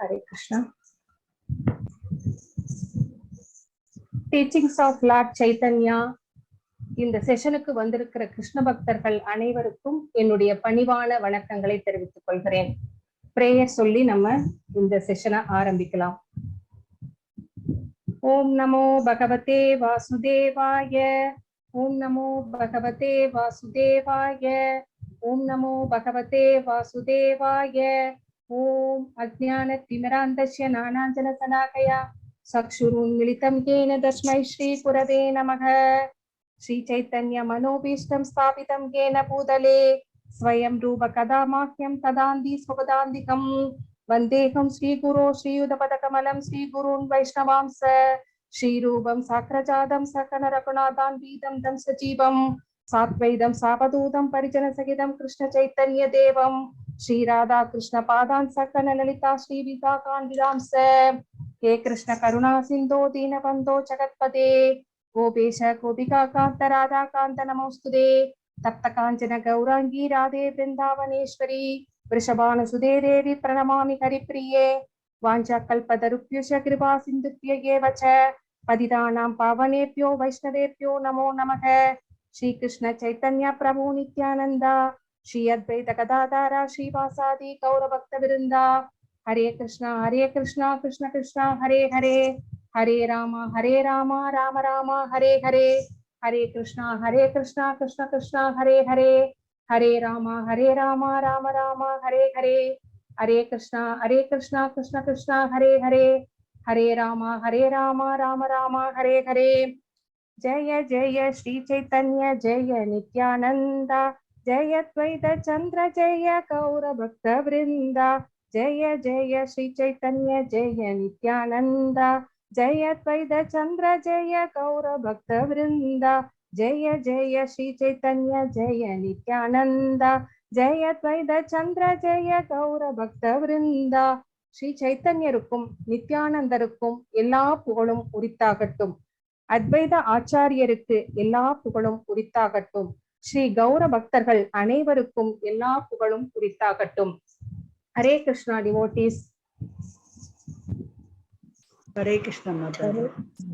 Hare Krishna. Teachings of Lord Chaitanya. இந்த செஷனுக்கு வந்திருக்கிற கிருஷ்ண பக்தர்கள் அனைவருக்கும் என்னுடைய பணிவான வணக்கங்களை தெரிவித்துக் கொள்கிறேன். பிரேயர் சொல்லி நம்ம இந்த செஷனை ஆரம்பிக்கலாம். ஓம் நமோ பகவதே வாசுதேவாய. ஓம் நமோ பகவதே வாசுதேவாய. ஓம் நமோ பகவதே வாசுதேவாய. ஓம் அஜ்ஞான திமிராந்தஸ்ய ஞானாஞ்சன சலாகயா சக்ஷுருன்மிலிதம் येन तस्मै श्री गुरवे नमः. श्री चैतन्य मनोभीष्टं स्थापितं येन भूतले स्वयं रूप कदा माह्यं तदान्ति स्वपदान्तिकं वन्देहं श्रीगुरो श्रीयुतपदकमलं श्रीगुरून् वैष्णवांस श्रीरूपं साग्रजातं सकलरघुनाथान्वितं तं सजीवं सात्वैदं सावधूतं परिजनसहितं कृष्णचैतन्यदेवं श्रीराधा कृष्णपादान् सकलललिता श्रीविशाखान्वितांस हे कृष्ण करुणा सिन्धो दीनबन्धो जगत्पते गोपेश गोपिका कान्त राधा कान्त नमोस्तुते तप्त काञ्चन गौरांगी राधे वृन्दावनेश्वरी वृषभानुसुते देवी प्रणमामि हरिप्रिये वाञ्छाकल्पतरुभ्यश्च कृपा सिन्धुभ्यैव च पतितानां पावनेभ्यो वैष्णवेभ्यो नमो नमः. श्री कृष्ण चैतन्य प्रभु नित्यानंद श्री अद्वैत गदाधर श्रीवासादि गौरभक्तवृंदा. हरे कृष्णा कृष्ण कृष्ण हरे हरे, हरे राम राम राम हरे हरे, हरे कृष्णा कृष्ण कृष्ण हरे हरे, हरे राम राम राम हरे हरे, हरे कृष्णा कृष्ण कृष्ण हरे हरे, हरे राम राम राम हरे हरे. जय जय श्री चैतन्य जय नित्यानंद जय द्वैत चंद्र जय गौर भक्त वृंदा. जय जय श्री चैतन्य जय नित्यानंद जय द्वैत चंद्र जय गौर भक्त वृंदा. जय जय श्री चैतन्य जय नित्यानंद जय द्वैत चंद्र जय गौर भक्त वृंदा. ஸ்ரீ சைத்தன்யருக்கும் நித்யானந்தருக்கும் எல்லா புகழும் உரித்தாகட்டும். அத்வைத ஆச்சாரியருக்கு எல்லா புகழும் உரித்தாகட்டும். ஸ்ரீ கௌர பக்தர்கள் அனைவருக்கும் எல்லா புகழும் உரித்தாகட்டும். Hare Krishna devotees. Hare Krishna Mataji.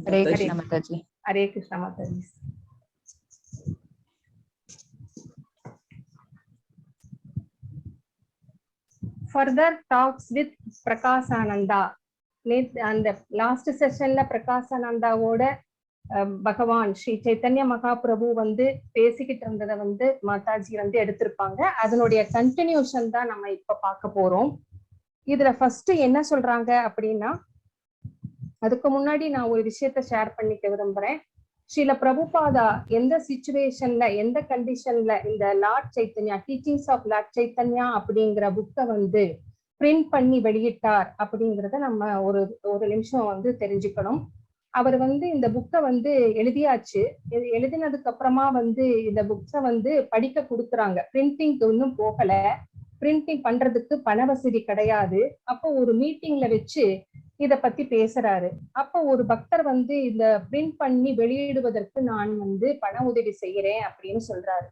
Hare Krishna Mataji. Hare Krishna Mataji. Further talks with Prakashananda. அந்த லாஸ்ட் செஷன்ல பிரகாசானந்தாவோட பகவான் ஸ்ரீ சைத்தன்ய மகாபிரபு பேசிக்கிட்டு இருந்ததை மாதாஜி எடுத்திருப்பாங்க. அதனுடைய கண்டினியூஷன் தான் நம்ம இப்ப பார்க்க போறோம். இதுல ஃபர்ஸ்ட் என்ன சொல்றாங்க அப்படின்னா, அதுக்கு முன்னாடி நான் ஒரு விஷயத்த ஷேர் பண்ணிக்க விரும்புறேன். ஸ்ரீல பிரபுபாதா எந்த சிச்சுவேஷன்ல எந்த கண்டிஷன்ல இந்த lord Chaitanya teachings of lord Chaitanya அப்படிங்கிற புக்கை பிரிண்ட் பண்ணி வெளியிட்டார் அப்படிங்கிறத நம்ம ஒரு நிமிஷம் தெரிஞ்சுக்கணும். அவர் இந்த புக்கை எழுதியாச்சு. எழுதினதுக்கு அப்புறமா இந்த புக்ஸை படிக்க கொடுக்குறாங்க. பிரிண்டிங் இன்னும் போகல. பிரிண்டிங் பண்றதுக்கு பண வசதி கிடையாது. அப்போ ஒரு மீட்டிங்ல வச்சு இத பத்தி பேசுறாரு. அப்போ ஒரு பக்தர் இந்த பிரிண்ட் பண்ணி வெளியிடுவதற்கு நான் பண உதவி செய்யறேன் அப்படின்னு சொல்றாரு.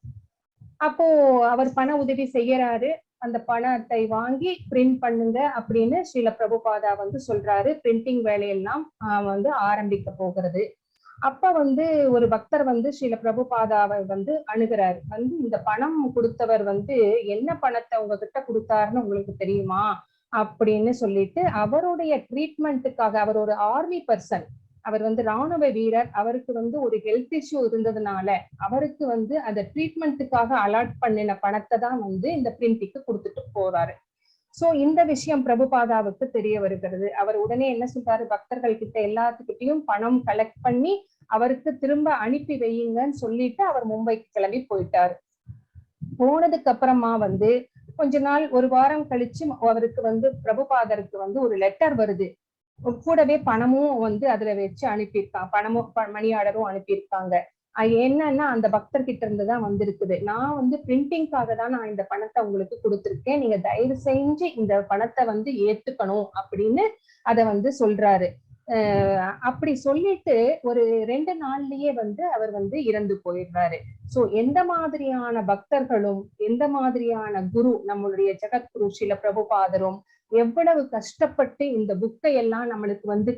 அப்போ அவர் பண உதவி செய்யறாரு. அந்த பணத்தை வாங்கி பிரிண்ட் பண்ணுங்க அப்படின்னு ஸ்ரீல பிரபுபாதா சொல்றாரு. பிரிண்டிங் வேலையெல்லாம் ஆரம்பிக்க போகிறது. அப்ப ஒரு பக்தர் ஸ்ரீல பிரபுபாதாவை அணுகிறாரு. இந்த பணம் கொடுத்தவர் என்ன பணத்தை உங்ககிட்ட கொடுத்தாருன்னு உங்களுக்கு தெரியுமா அப்படின்னு சொல்லிட்டு, அவருடைய ட்ரீட்மெண்ட்டுக்காக, அவர் ஒரு ஆர்மி பர்சன், அவர் ராணுவ வீரர், அவருக்கு ஒரு ஹெல்த் இஷ்யூ இருந்ததுனால அவருக்கு அந்த ட்ரீட்மெண்ட்டுக்காக அலாட் பண்ணின பணத்தை தான் இந்த பிரிண்டிங்க்கு கொடுத்துட்டு போறாரு. சோ இந்த விஷயம் பிரபுபாதாவுக்கு தெரிய வருகிறது. அவர் உடனே என்ன சொல்றாரு, பக்தர்கள் கிட்ட எல்லாத்துக்கிட்டையும் பணம் கலெக்ட் பண்ணி அவருக்கு திரும்ப அனுப்பி வையுங்கன்னு சொல்லிட்டு அவர் மும்பைக்கு கிளம்பி போயிட்டாரு. போனதுக்கு அப்புறமா கொஞ்ச நாள், ஒரு வாரம் கழிச்சு அவருக்கு பிரபுபாதருக்கு ஒரு லெட்டர் வருது. கூடவே பணமும் அதுல வச்சு அனுப்பியிருக்காங்க. பணமும் மணி ஆர்டரும் அனுப்பியிருக்காங்க. என்னன்னா, அந்த பக்தர்கிட்ட இருந்துதான் வந்திருக்குது. நான் பிரிண்டிங்காக தான் நான் இந்த பணத்தை உங்களுக்கு கொடுத்துருக்கேன். நீங்க தயவு செஞ்சு இந்த பணத்தை ஏத்துக்கணும் அப்படின்னு அத சொல்றாரு. அப்படி சொல்லிட்டு ஒரு 2 நாள்லயே அவர் இறந்து போயிடுறாரு. சோ எந்த மாதிரியான பக்தர்களும் எந்த மாதிரியான குரு, நம்மளுடைய ஜெகத்குரு ஸ்ரீல பிரபுபாதரும் எவ்வளவு கஷ்டப்பட்டு இந்த புக்கை எல்லாம் நம்மளுக்கு வந்து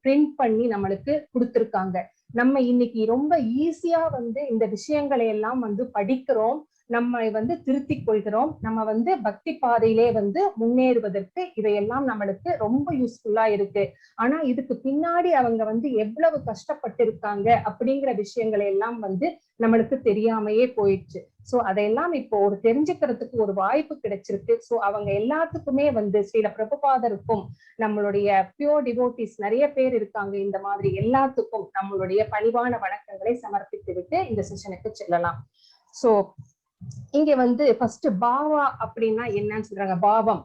பிரிண்ட் பண்ணி நம்மளுக்கு கொடுத்திருக்காங்க. நம்ம இன்னைக்கு ரொம்ப ஈஸியா வந்து இந்த விஷயங்களை எல்லாம் வந்து படிக்கிறோம், நம்ம வந்து திருத்திக் கொள்கிறோம். நம்ம வந்து பக்தி பாதையிலே வந்து முன்னேறுவதற்கு இதையெல்லாம் நம்மளுக்கு ரொம்ப யூஸ்ஃபுல்லா இருக்கு. ஆனா இதுக்கு பின்னாடி அவங்க வந்து எவ்வளவு கஷ்டப்பட்டு இருக்காங்க அப்படிங்கிற விஷயங்களை எல்லாம் வந்து நம்மளுக்கு தெரியாமையே போயிடுச்சு. சோ அதையெல்லாம் இப்போ ஒரு தெரிஞ்சுக்கிறதுக்கு ஒரு வாய்ப்பு கிடைச்சிருக்கு. சோ அவங்க எல்லாத்துக்குமே வந்து ஸ்ரீல பிரபுபாதருக்கும் நம்மளுடைய பியூர் டிவோட்டிஸ் நிறைய பேர் இருக்காங்க, இந்த மாதிரி எல்லாத்துக்கும் நம்மளுடைய பணிவான வணக்கங்களை சமர்ப்பித்து விட்டு இந்த செஷனுக்கு செல்லலாம். சோ இங்க வந்து ஃபர்ஸ்ட் பாவா அப்படின்னா என்னன்னு சொல்றாங்க. பாவம்,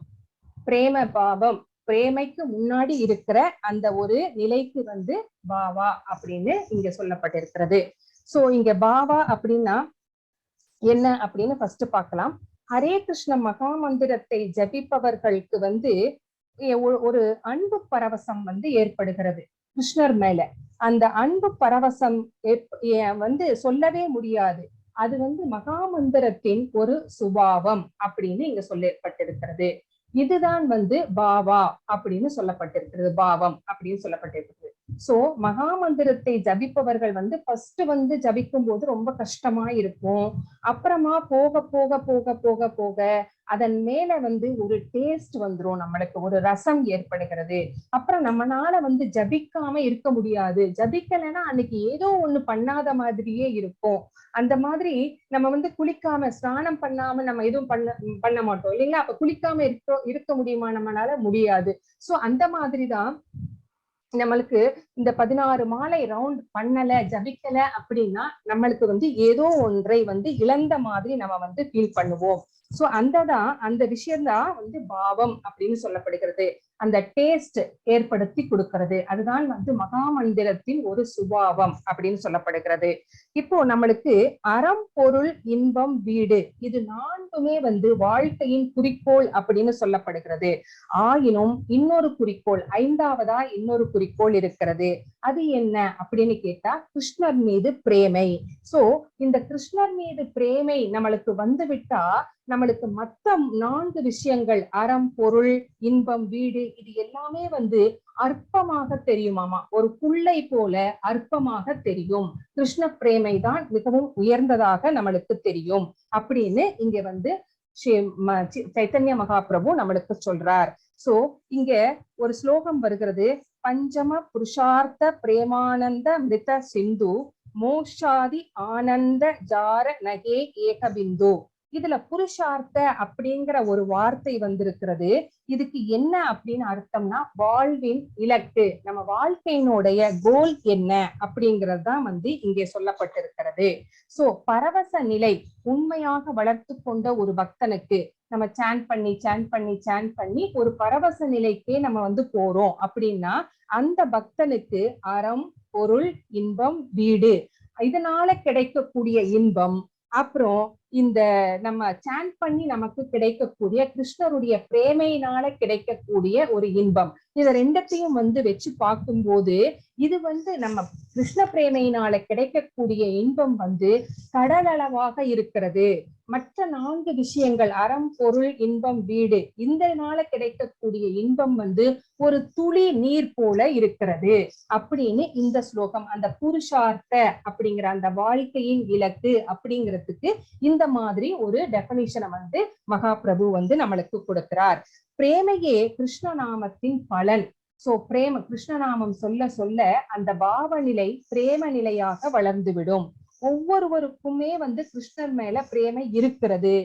பிரேம பாவம், பிரேமைக்கு முன்னாடி இருக்கிற அந்த ஒரு நிலைக்கு வந்து பாவா அப்படின்னு இங்க சொல்லப்பட்டிருக்கிறது. சோ இங்க பாவா அப்படின்னா என்ன அப்படின்னு ஃபர்ஸ்ட் பார்க்கலாம். ஹரே கிருஷ்ண மகா மந்திரத்தை ஜபிப்பவர்களுக்கு வந்து ஒரு அன்பு பரவசம் வந்து ஏற்படுகிறது கிருஷ்ணர் மேல. அந்த அன்பு பரவசம் வந்து சொல்லவே முடியாது. அது வந்து மகா மந்திரத்தின் ஒரு சுபாவம் அப்படின்னு இங்க சொல்லப்பட்டிருக்கிறது. இதுதான் வந்து பாவா அப்படின்னு சொல்லப்பட்டிருக்கிறது, பாவம் அப்படின்னு சொல்லப்பட்டிருக்கிறது. சோ மகா மந்திரத்தை ஜபிப்பவர்கள் வந்து ஃபர்ஸ்ட் வந்து ஜபிக்கும் போது ரொம்ப கஷ்டமா இருக்கும். அப்புறமா போக போக போக போக போக அதன் மேல வந்து ஒரு டேஸ்ட் வந்துரும், நம்மளுக்கு ஒரு ரசம் ஏற்படுகிறது. அப்புறம் நம்மளால வந்து ஜபிக்காம இருக்க முடியாது. ஜபிக்கலைன்னா அன்னைக்கு ஏதோ ஒண்ணு பண்ணாத மாதிரியே இருக்கும். அந்த மாதிரி நம்ம வந்து குளிக்காம ஸ்நானம் பண்ணாம நம்ம எதுவும் பண்ண மாட்டோம் இல்லைங்களா? அப்ப குளிக்காம இருக்க முடியுமா? நம்மளால முடியாது. சோ அந்த மாதிரிதான் நம்மளுக்கு இந்த 16 மாலை ரவுண்ட் பண்ணல, ஜபிக்கல அப்படின்னா நம்மளுக்கு வந்து ஏதோ ஒன்றை வந்து இழந்த மாதிரி நம்ம வந்து ஃபீல் பண்ணுவோம். சோ அந்த விஷயம்தான் வந்து பாவம் அப்படின்னு சொல்லப்படுகிறது. அந்த டேஸ்ட் ஏற்படுத்தி கொடுக்கிறது. அதுதான் வந்து மகா மந்திரத்தின் ஒரு சுபாவம் அப்படின்னு சொல்லப்படுகிறது. இப்போ நம்மளுக்கு அறம், பொருள், இன்பம், வீடு, இது நான்குமே வந்து வாழ்க்கையின் குறிக்கோள் அப்படின்னு சொல்லப்படுகிறது. ஆயினும் இன்னொரு குறிக்கோள், ஐந்தாவதா இன்னொரு குறிக்கோள் இருக்கிறது. அது என்ன அப்படின்னு கேட்டா கிருஷ்ணர் மீது பிரேமை. சோ இந்த கிருஷ்ணர் மீது பிரேமை நம்மளுக்கு வந்துவிட்டா நம்மளுக்கு மத்த 4 விஷயங்கள், அறம், பொருள், இன்பம், வீடு, இது எல்லாமே வந்து அற்பமாக தெரியுமாமா. ஒரு புல்லை போல அற்பமாக தெரியும். கிருஷ்ண பிரேமை தான் மிகவும் உயர்ந்ததாக நம்மளுக்கு தெரியும் அப்படின்னு இங்க வந்து சைத்தன்ய மகாபிரபு நம்மளுக்கு சொல்றார். சோ இங்க ஒரு ஸ்லோகம் வருகிறது. பஞ்சம புருஷார்த்த பிரேமானந்த மிருத சிந்து மோஷாதி ஆனந்த ஜார நகே ஏகபிந்து. இதுல புருஷார்த்த அப்படிங்கிற ஒரு வார்த்தை வந்திருக்கிறது. இதுக்கு என்ன அப்படின்னு அர்த்தம்னா வாழ்வின் இலக்கு, நம்ம வாழ்க்கையினுடைய கோல் என்ன அப்படிங்கிறது தான் வந்து இங்கே சொல்லப்பட்டிருக்கிறது. சோ பரவச நிலை உண்மையாக வளர்த்து கொண்ட ஒரு பக்தனுக்கு நம்ம சாண்ட் பண்ணி ஒரு பரவச நிலைக்கே நம்ம வந்து போறோம் அப்படின்னா அந்த பக்தனுக்கு அறம், பொருள், இன்பம், வீடு, இதனால கிடைக்கக்கூடிய இன்பம், அப்புறம் இந்த நம்ம சாண்ட் பண்ணி நமக்கு கிடைக்கக்கூடிய கிருஷ்ணருடைய பிரேமையினால கிடைக்கக்கூடிய ஒரு இன்பம், இத ரெண்டத்தையும் வந்து வச்சு பார்க்கும்போது இது வந்து நம்ம கிருஷ்ண பிரேமையினால கிடைக்கக்கூடிய இன்பம் வந்து கடலளவாக இருக்கிறது. மற்ற 4 விஷயங்கள் அறம், பொருள், இன்பம், வீடு, இந்த நாள கிடைக்கக்கூடிய இன்பம் வந்து ஒரு துளி நீர் போல இருக்கிறது அப்படின்னு இந்த ஸ்லோகம் அந்த புருஷார்த்த அப்படிங்கிற அந்த வாழ்க்கையின் இலக்கு அப்படிங்கிறதுக்கு இந்த மாதிரி ஒரு டெபினிஷனை வந்து மகாபிரபு வந்து நம்மளுக்கு கொடுக்கிறார். பிரேமையே கிருஷ்ணநாமத்தின் பலன். சோ பிரேம கிருஷ்ணநாமம் சொல்ல சொல்ல அந்த பாவநிலை பிரேம நிலையாக வளர்ந்துவிடும். ஒவ்வொருவருக்குமே வந்து கிருஷ்ணர் மேல பிரேமை இருக்கிறது.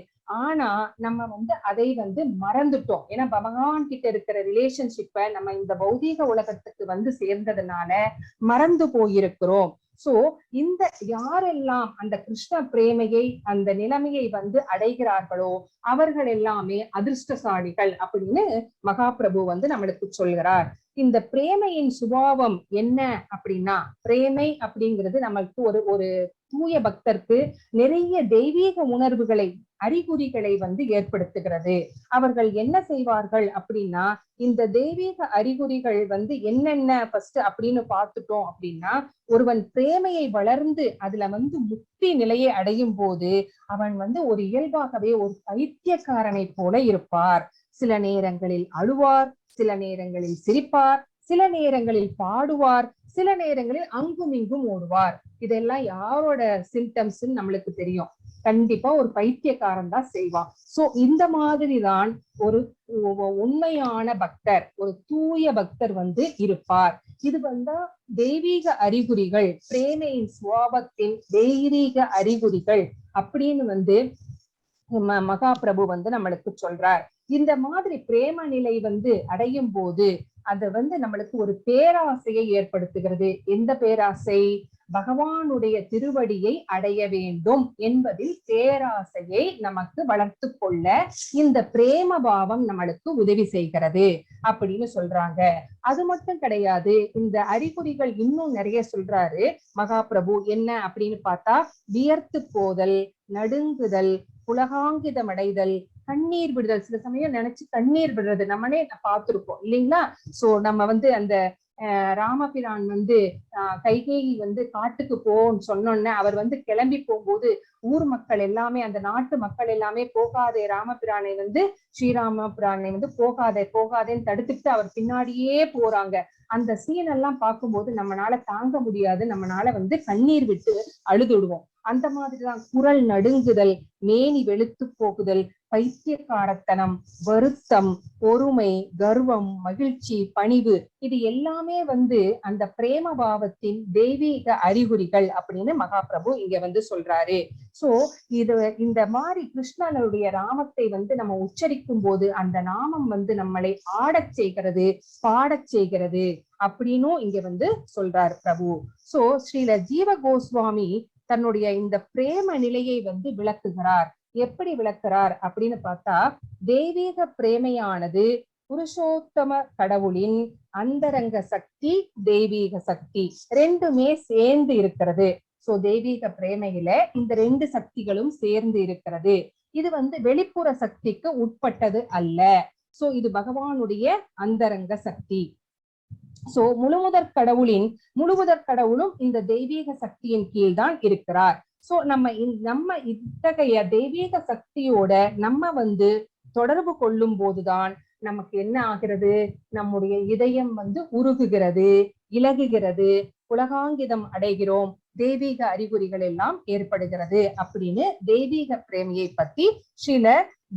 ஆனா நம்ம வந்து அதை வந்து மறந்துட்டோம். ஏன்னா பகவான் கிட்ட இருக்கிற ரிலேஷன்ஷிப்பை நம்ம இந்த பௌதீக உலகத்துக்கு வந்து சேர்ந்ததுனால மறந்து போயிருக்கிறோம். சோ இந்த யாரெல்லாம் அந்த கிருஷ்ண பிரேமையை அந்த நிலைமையை வந்து அடைகிறார்களோ அவர்கள் எல்லாமே அதிர்ஷ்டசாலிகள் அப்படின்னு மகாபிரபு வந்து நம்மளுக்கு சொல்கிறார். இந்த பிரேமையின் சுபாவம் என்ன அப்படின்னா, பிரேமை அப்படிங்கிறது நமக்கு ஒரு தூய பக்தருக்கு நிறைய தெய்வீக உணர்வுகளை அறிகுறிகளை வந்து ஏற்படுத்துகிறது. அவர்கள் என்ன செய்வார்கள் அப்படின்னா இந்த தெய்வீக அறிகுறிகள் வந்து என்னென்ன ஃபர்ஸ்ட் அப்படின்னு பார்த்துட்டோம் அப்படின்னா, ஒருவன் பிரேமையை வளர்ந்து அதுல வந்து முக்தி நிலையை அடையும் போது அவன் வந்து ஒரு இயல்பாகவே ஒரு பைத்தியக்காரனை போல இருப்பார். சில நேரங்களில் அழுவார், சில நேரங்களில் சிரிப்பார், சில நேரங்களில் பாடுவார், சில நேரங்களில் அங்கும் இங்கும் ஓடுவார். இதெல்லாம் யாரோட சிம்டம்ஸ் நம்மளுக்கு தெரியும். கண்டிப்பா ஒரு பைத்தியக்காரன் தான் செய்வான். சோ இந்த மாதிரிதான் ஒரு உண்மையான பக்தர், ஒரு தூய பக்தர் இருப்பார். இது தெய்வீக அறிகுறிகள், பிரேமையின் சுவாபத்தின் தெய்வீக அறிகுறிகள் அப்படின்னு மகாபிரபு நம்மளுக்கு சொல்றார். இந்த மாதிரி பிரேம நிலை அடையும் போது அது நம்மளுக்கு ஒரு பேராசையை ஏற்படுத்துகிறது. எந்த பேராசை? பகவானுடைய திருவடியை அடைய வேண்டும் என்பதில் பேராசையை நமக்கு வளர்த்து கொள்ள இந்த பிரேம பாவம் நம்மளுக்கு உதவி செய்கிறது அப்படின்னு சொல்றாங்க. அது மட்டும் கிடையாது, இந்த அறிகுறிகள் இன்னும் நிறைய சொல்றாரு மகாபிரபு. என்ன அப்படின்னு பார்த்தா, வியர்த்து போதல், நடுங்குதல், புலகாங்கிதம் அடைதல், கண்ணீர் விடுதல். சில சமயம் நினைச்சு கண்ணீர் விடுறது நம்மளே பார்த்திருப்போம் இல்லைங்களா? சோ நம்ம அந்த ராமபிரான் கைகேயி காட்டுக்கு போன்னு சொன்னோன்னே அவர் கிளம்பி போகும்போது ஊர் மக்கள் எல்லாமே, அந்த நாட்டு மக்கள் எல்லாமே போகாதே ராமபிரானை ஸ்ரீராமபிரானை போகாதேன்னு தடுத்துட்டு அவர் பின்னாடியே போறாங்க. அந்த சீன் எல்லாம் பார்க்கும்போது நம்மளால தாங்க முடியாது, நம்மளால கண்ணீர் விட்டு அழுதுடுவோம். அந்த மாதிரிதான் குரல் நடுங்குதல், மேனி வெளுத்து போகுதல், பைத்தியக்காரத்தனம், வருத்தம், பொறுமை, கர்வம், மகிழ்ச்சி, பணிவு, இது எல்லாமே அந்த பிரேம பாவத்தின் தெய்வீக அறிகுறிகள் அப்படின்னு மகாபிரபு இங்க சொல்றாரு. சோ இது இந்த மாதிரி கிருஷ்ணனுடைய நாமத்தை நம்ம உச்சரிக்கும் போது அந்த நாமம் நம்மளை ஆடச் செய்கிறது, பாடச் செய்கிறது அப்படின்னும் இங்க சொல்றார் பிரபு. சோ ஸ்ரீல ஜீவ கோஸ்வாமி தன்னுடைய இந்த பிரேம நிலையை விளக்குகிறார். எப்படி விளக்குறார் அப்படின்னு பார்த்தா, தெய்வீக பிரேமையானது புருஷோத்தம கடவுளின் அந்தரங்க சக்தி, தெய்வீக சக்தி ரெண்டுமே சேர்ந்து இருக்கிறது. சோ தெய்வீக பிரேமையில இந்த ரெண்டு சக்திகளும் சேர்ந்து இருக்கிறது. இது வெளிப்புற சக்திக்கு உட்பட்டது அல்ல. சோ இது பகவானுடைய அந்தரங்க சக்தி. சோ முழுமுதற் கடவுளும் இந்த தெய்வீக சக்தியின் கீழ் தான் இருக்கிறார். சோ நம்ம இத்தகைய தெய்வீக சக்தியோட நம்ம தொடர்பு கொள்ளும் போதுதான் நமக்கு என்ன ஆகிறது? நம்முடைய இதயம் உருகுகிறது, இலகுகிறது, புலகாங்கிதம் அடைகிறோம், தெய்வீக அறிகுறிகள் எல்லாம் ஏற்படுகிறது அப்படின்னு தெய்வீக பிரேமையை பத்தி ஸ்ரீல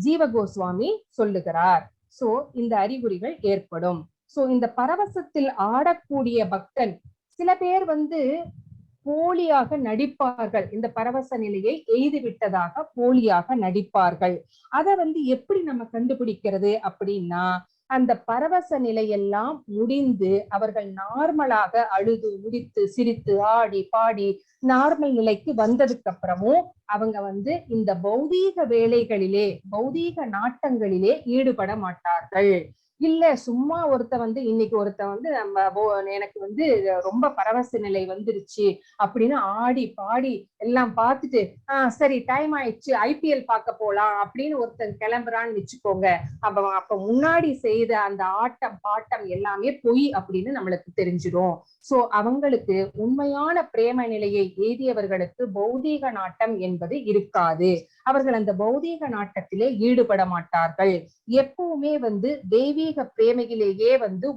ஜீவ கோஸ்வாமி சொல்லுகிறார். சோ இந்த அறிகுறிகள் ஏற்படும். சோ இந்த பரவசத்தில் ஆடக்கூடிய பக்தன், சில பேர் போலியாக நடிப்பார்கள். இந்த பரவச நிலையை எய்து விட்டதாக போலியாக நடிப்பார்கள். அதை எப்படி நம்ம கண்டுபிடிக்கிறது அப்படின்னா, அந்த பரவச நிலையெல்லாம் முடிந்து அவர்கள் நார்மலாக அழுது முடித்து சிரித்து ஆடி பாடி நார்மல் நிலைக்கு வந்ததுக்கு அப்புறமும் அவங்க இந்த பௌதீக வேலைகளிலே, பௌதீக நாட்டங்களிலே ஈடுபட மாட்டார்கள். இல்ல சும்மா இன்னைக்கு நம்ம எனக்கு ரொம்ப பரவச நிலை வந்துருச்சு அப்படின்னு ஆடி பாடி எல்லாம் பார்த்துட்டு சரி டைம் ஆயிடுச்சு IPL பார்க்க போலாம் அப்படின்னு ஒருத்தன் கிளம்புறான்னு வச்சுக்கோங்க. அப்ப முன்னாடி செய்த அந்த ஆட்டம் பாட்டம் எல்லாமே பொய் அப்படின்னு நம்மளுக்கு தெரிஞ்சிடும். சோ அவங்களுக்கு உண்மையான பிரேம நிலையை எய்தியவர்களுக்கு பௌதீக நாட்டம் என்பது இருக்காது. அவர்கள் அந்த பௌதீக நாட்டத்திலே ஈடுபட மாட்டார்கள். எப்பவுமே தெய்வீக பிரேமையிலேயே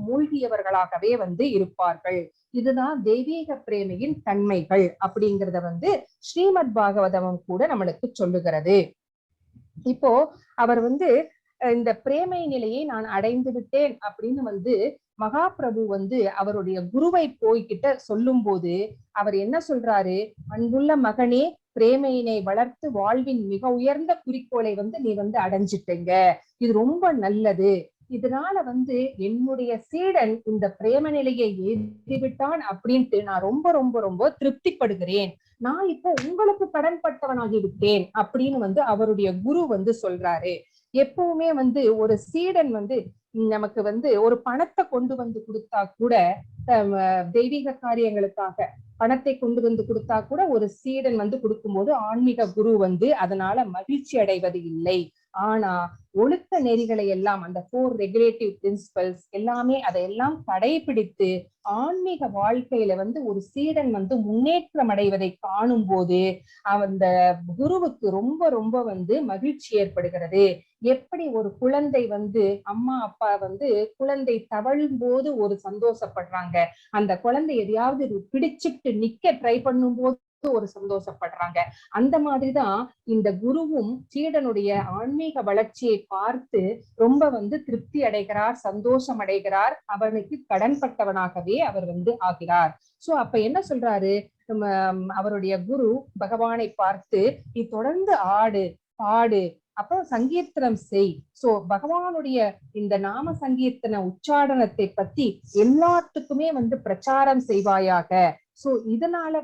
மூழ்கியவர்களாகவே இருப்பார்கள். இதுதான் தெய்வீக பிரேமையின் தன்மைகள் அப்படிங்கறத ஸ்ரீமத் பாகவதமும் கூட நம்மளுக்கு சொல்லுகிறது. இப்போ அவர் இந்த பிரேமை நிலையை நான் அடைந்து விட்டேன் அப்படின்னு மகாபிரபு அவருடைய குருவை போய்கிட்ட சொல்லும் போது அவர் என்ன சொல்றாரு? அன்புள்ள மகனே, பிரேமையினை வளர்த்து வாழ்வின் மிக உயர்ந்த குறிக்கோளை நீ அடைஞ்சிட்டீங்க. இது ரொம்ப நல்லது. இதனால என்னுடைய சீடன் இந்த பிரேம நிலையை ஏறிவிட்டான் அப்படின்ட்டு நான் ரொம்ப ரொம்ப ரொம்ப திருப்திப்படுகிறேன். நான் இப்போ உங்களுக்கு கடன்பட்டவனாகி விட்டேன் அப்படின்னு அவருடைய குரு சொல்றாரு. எப்பவுமே ஒரு சீடன் நமக்கு ஒரு பணத்தை கொண்டு கொடுத்தா கூட, தெய்வீக காரியங்களுக்காக பணத்தை கொண்டு கொடுத்தா கூட ஒரு சீடன் கொடுக்கும்போது ஆன்மீக குரு அதனால மகிழ்ச்சி அடைவது இல்லை. ஆனா ஒழுக்க நெறிகளை எல்லாம், அந்த 4 ரெகுலேட்டிவ் பிரின்சிபல்ஸ் எல்லாமே அதையெல்லாம் கடைபிடித்து ஆன்மீக வாழ்க்கையில ஒரு சீடன் முன்னேற்றம் அடைவதை காணும் போது அந்த குருவுக்கு ரொம்ப ரொம்ப மகிழ்ச்சி ஏற்படுகிறது. எப்படி ஒரு குழந்தை அம்மா அப்பா குழந்தை தவழும் போது ஒரு சந்தோஷப்படுறாங்க, அந்த குழந்தை எதையாவது பிடிச்சிட்டு நிக்க ட்ரை பண்ணும் போது ஒரு சந்தோஷப்படுறாங்க, அந்த மாதிரிதான் இந்த குருவும் சீடனுடைய ஆன்மீக வளர்ச்சியை பார்த்து ரொம்ப திருப்தி அடைகிறார், சந்தோஷம் அடைகிறார், அவனுக்கு கடன்பட்டவனாகவே அவர் ஆகிறார். சோ அப்ப என்ன சொல்றாரு அவருடைய குரு பகவானை பார்த்து, நீ தொடர்ந்து ஆடு பாடு, அப்புறம் சங்கீர்த்தனம் செய். சோ பகவானுடைய இந்த நாம சங்கீர்த்தன உச்சாடனத்தை பத்தி எல்லாத்துக்குமே பிரச்சாரம் செய்வாயாக. சோ இதனால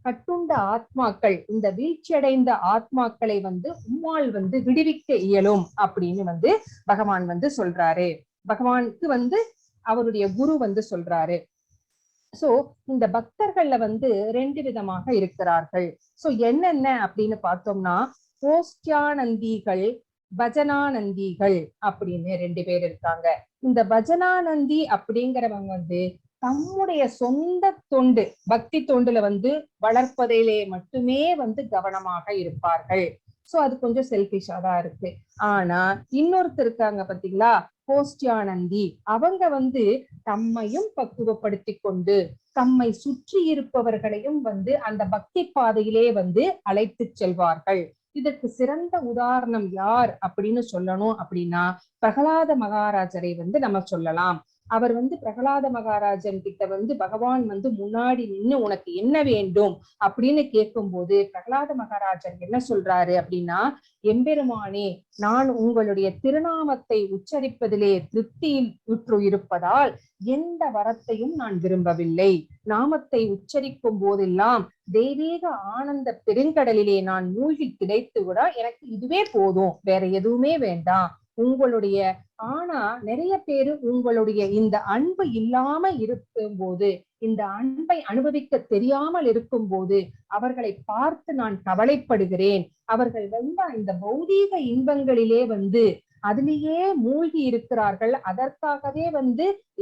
கட்டுண்ட ஆத்மாக்கள், இந்த வீழ்ச்சியடைந்த ஆத்மாக்களை உம்மால் விடுவிக்க இயலும் அப்படின்னு பகவான் சொல்றாரு. பகவானுக்கு அவருடைய குரு சொல்றாரு. சோ இந்த பக்தர்கள்ல 2 விதமாக இருக்கிறார்கள். சோ என்னென்ன அப்படின்னு பார்த்தோம்னா, போஸ்டியானந்திகள், பஜனானந்திகள் அப்படின்னு 2 பேர் இருக்காங்க. இந்த பஜனானந்தி அப்படிங்கிறவங்க தம்முடைய சொந்த தொண்டு, பக்தி தொண்டுல வளர்ப்பதிலே மட்டுமே கவனமாக இருப்பார்கள். சோ அது கொஞ்சம் செல்பிஷா தான் இருக்கு. ஆனா இன்னொருத்தர் இருக்காங்க பாத்தீங்களா, போஸ்டியானந்தி. அவங்க தம்மையும் பக்குவப்படுத்தி கொண்டு தம்மை சுற்றி இருப்பவர்களையும் அந்த பக்தி பாதையிலே அழைத்து செல்வார்கள். இதற்கு சிறந்த உதாரணம் யார் அப்படின்னு சொல்லணும் அப்படின்னா, பிரகலாத மகாராஜரை நம்ம சொல்லலாம். அவர் பிரகலாத மகாராஜன் கிட்ட பகவான் முன்னாடி நின்னு உனக்கு என்ன வேண்டும் அப்படின்னு கேட்கும் போது பிரகலாத மகாராஜன் என்ன சொல்றாரு அப்படின்னா, எம்பெருமானே, நான் உங்களுடைய திருநாமத்தை உச்சரிப்பதிலே திருப்தியில் உற்று இருப்பதால் எந்த வரத்தையும் நான் விரும்பவில்லை. நாமத்தை உச்சரிக்கும் போதெல்லாம் தெய்வீக ஆனந்த பெருங்கடலிலே நான் மூழ்கி கிடைத்து விட எனக்கு இதுவே போதும், வேற எதுவுமே வேண்டாம் உங்களுடைய. ஆனா நிறைய பேரு உங்களுடைய இந்த அன்பு இல்லாம இருக்கும் போது, இந்த அன்பை அனுபவிக்க தெரியாமல் இருக்கும் போது அவர்களை பார்த்து நான் கவலைப்படுகிறேன். அவர்கள் இந்த பௌதீக இன்பங்களிலே அதிலேயே மூழ்கி இருக்கிறார்கள். அதற்காகவே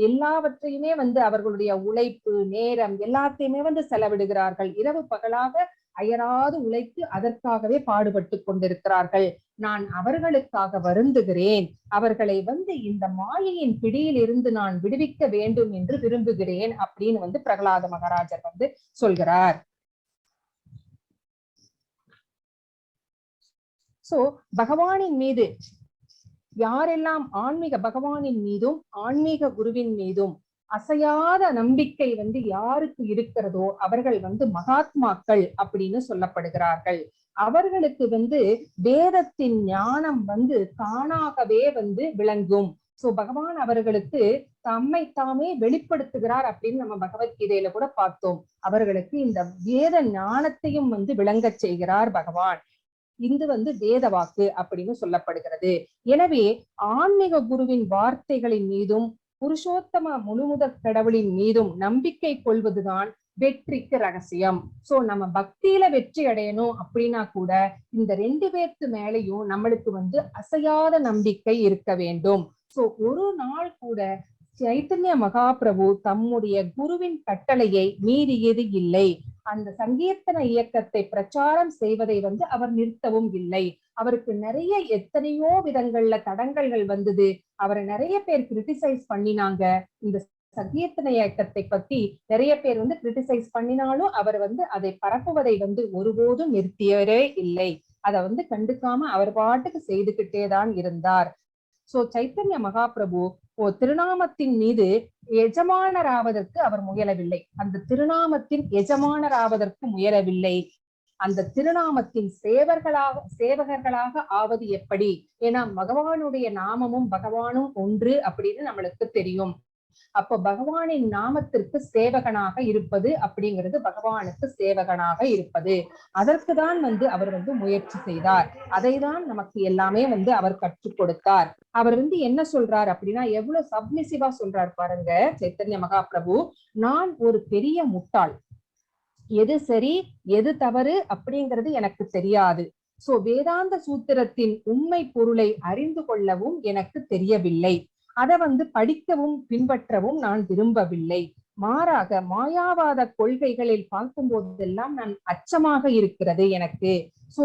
எல்லாவற்றையுமே அவர்களுடைய உழைப்பு, நேரம் எல்லாத்தையுமே செலவிடுகிறார்கள். இரவு பகலாக அயராது உழைத்து அதற்காகவே பாடுபட்டு கொண்டிருக்கிறார்கள். நான் அவர்களுக்காக வருந்துகிறேன். அவர்களை இந்த மாயையின் பிடியில் இருந்து நான் விடுவிக்க வேண்டும் என்று விரும்புகிறேன் அப்படின்னு பிரகலாத மகாராஜர் சொல்கிறார். சோ பகவானின் மீது யாரெல்லாம் ஆன்மீக பகவானின் மீதும் ஆன்மீக குருவின் மீதும் அசையாத நம்பிக்கை யாருக்கு இருக்கிறதோ அவர்கள் மகாத்மாக்கள் அப்படின்னு சொல்லப்படுகிறார்கள். அவர்களுக்கு வேதத்தின் ஞானம் தானாகவே விளங்கும். சோ பகவான் அவர்களுக்கு தம்மை தாமே வெளிப்படுத்துகிறார் அப்படின்னு நம்ம பகவத்கீதையில கூட பார்த்தோம். அவர்களுக்கு இந்த வேத ஞானத்தையும் விளங்க செய்கிறார் பகவான். இது வேத வாக்கு அப்படின்னு சொல்லப்படுகிறது. எனவே ஆன்மீக குருவின் வார்த்தைகளின் மீதும் புருஷோத்தம முழுமுதற் கடவுளின் மீதும் நம்பிக்கை கொள்வதுதான் வெற்றிக்கு ரகசியம். சோ நம்ம பக்தியில வெற்றி அடையணும் அப்படின்னா கூட இந்த 2 பேருக்கு மேலையும் நம்மளுக்கு அசையாத நம்பிக்கை இருக்க வேண்டும். சோ ஒரு நாள் கூட சைத்தன்ய மகாபிரபு தம்முடைய குருவின் கட்டளையை மீறியது இல்லை. அந்த சங்கீர்த்தன இயக்கத்தை பிரச்சாரம் செய்வதை அவர் நிறுத்தவும் இல்லை. அவருக்கு நிறைய எத்தனையோ விதங்கள்ல தடங்கல்கள் வந்தது. அவரை நிறைய பேர் கிரிட்டிசைஸ் பண்ணினாங்க. இந்த சங்கீர்த்தன இயக்கத்தை பத்தி நிறைய பேர் கிரிட்டிசைஸ் பண்ணினாலும் அவர் அதை பரப்புவதை ஒருபோதும் நிறுத்தியவே இல்லை. அதை கண்டுக்காம அவர் பாட்டுக்கு செய்துகிட்டேதான் இருந்தார். சோ சைத்தன்ய மகாபிரபு திருநாமத்தின் மீது எஜமானராவதற்கு அவர் முயலவில்லை. அந்த திருநாமத்தின் எஜமானராவதற்கு முயலவில்லை. அந்த திருநாமத்தின் சேவகர்களாக ஆவது எப்படி? ஏன்னா பகவானுடைய நாமமும் பகவானும் ஒன்று அப்படின்னு நம்மளுக்கு தெரியும். அப்ப பகவானின் நாமத்திற்கு சேவகனாக இருப்பது அப்படிங்கிறது பகவானுக்கு சேவகனாக இருப்பது. அதற்குதான் அவர் முயற்சி செய்தார். அதைதான் நமக்கு எல்லாமே அவர் கற்றுக் கொடுத்தார். அவர் என்ன சொல்றார் அப்படின்னா, எவ்வளவு சப்மிசிவா சொல்றார் பாருங்க சைத்தன்ய மகாபிரபு. நான் ஒரு பெரிய முட்டாள், எது சரி எது தவறு அப்படிங்கிறது எனக்கு தெரியாது. சோ வேதாந்த சூத்திரத்தின் உண்மை பொருளை அறிந்து கொள்ளவும் எனக்கு தெரியவில்லை. அதை படிக்கவும் பின்பற்றவும் நான் விரும்பவில்லை. மாறாக மாயாவாத கொள்கைகளில் பார்க்கும் போதெல்லாம் நான் அச்சமாக இருக்கிறது எனக்கு. சோ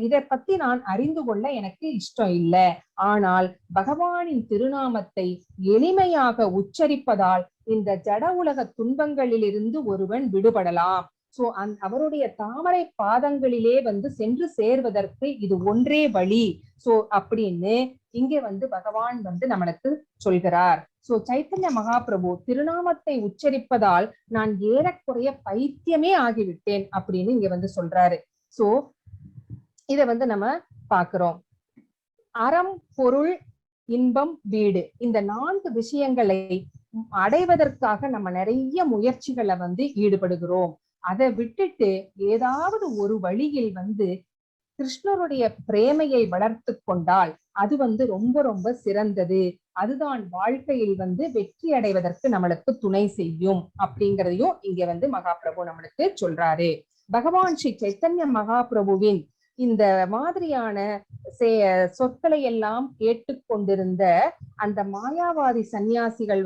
இதை பத்தி நான் அறிந்து கொள்ள எனக்கு இஷ்டம் இல்லை. ஆனால் பகவானின் திருநாமத்தை எளிமையாக உச்சரிப்பதால் இந்த ஜட உலக துன்பங்களிலிருந்து ஒருவன் விடுபடலாம். சோ அவருடைய தாமரை பாதங்களிலே சென்று சேர்வதற்கு இது ஒன்றே வழி. சோ அப்படின்னு இங்கே பகவான் நம்மளுக்கு சொல்கிறார். சோ சைத்தன்ய மகாபிரபு திருநாமத்தை உச்சரிப்பதால் நான் ஏறக்குறைய பைத்தியமே ஆகிவிட்டேன் அப்படின்னு இங்க சொல்றாரு. சோ இத நம்ம பாக்குறோம். அறம், பொருள், இன்பம், வீடு, இந்த 4 விஷயங்களை அடைவதற்காக நம்ம நிறைய முயற்சிகளை ஈடுபடுகிறோம். அதை விட்டுட்டு ஏதாவது ஒரு வழியில் கிருஷ்ணருடைய பிரேமையை வளர்த்து கொண்டால் அது ரொம்ப ரொம்ப சிறந்தது. அதுதான் வாழ்க்கையில் வெற்றி அடைவதற்கு நம்மளுக்கு துணை செய்யும் அப்படிங்கிறதையும் இங்க மகாபிரபு நம்மளுக்கு சொல்றாரு. பகவான் ஸ்ரீ சைத்தன்ய மகாபிரபுவின் இந்த மாதிரியான சொற்களை எல்லாம் கேட்டுக்கொண்டிருந்த அந்த மாயாவாதி சன்னியாசிகள்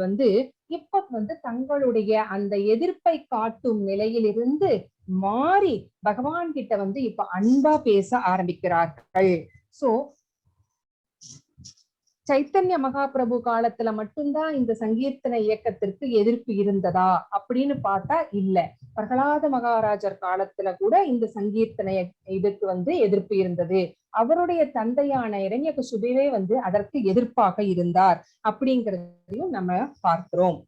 இப்ப தங்களுடைய அந்த எதிர்ப்பை காட்டும் நிலையிலிருந்து மாறி பகவான் கிட்ட இப்ப அன்பா பேச ஆரம்பிக்கிறார்கள். சோ சைத்தன்ய மகாபிரபு காலத்துல மட்டும்தான் இந்த சங்கீர்த்தன இயக்கத்திற்கு எதிர்ப்பு இருந்ததா அப்படின்னு பார்த்தா இல்ல. பிரகலாத மகாராஜர் காலத்துல கூட இந்த சங்கீர்த்தனை இதுக்கு எதிர்ப்பு இருந்தது. அவருடைய தந்தையான இரண்யகசிபுவே அதற்கு எதிர்ப்பாக இருந்தார் அப்படிங்கிறதையும் நம்ம பார்க்கிறோம்.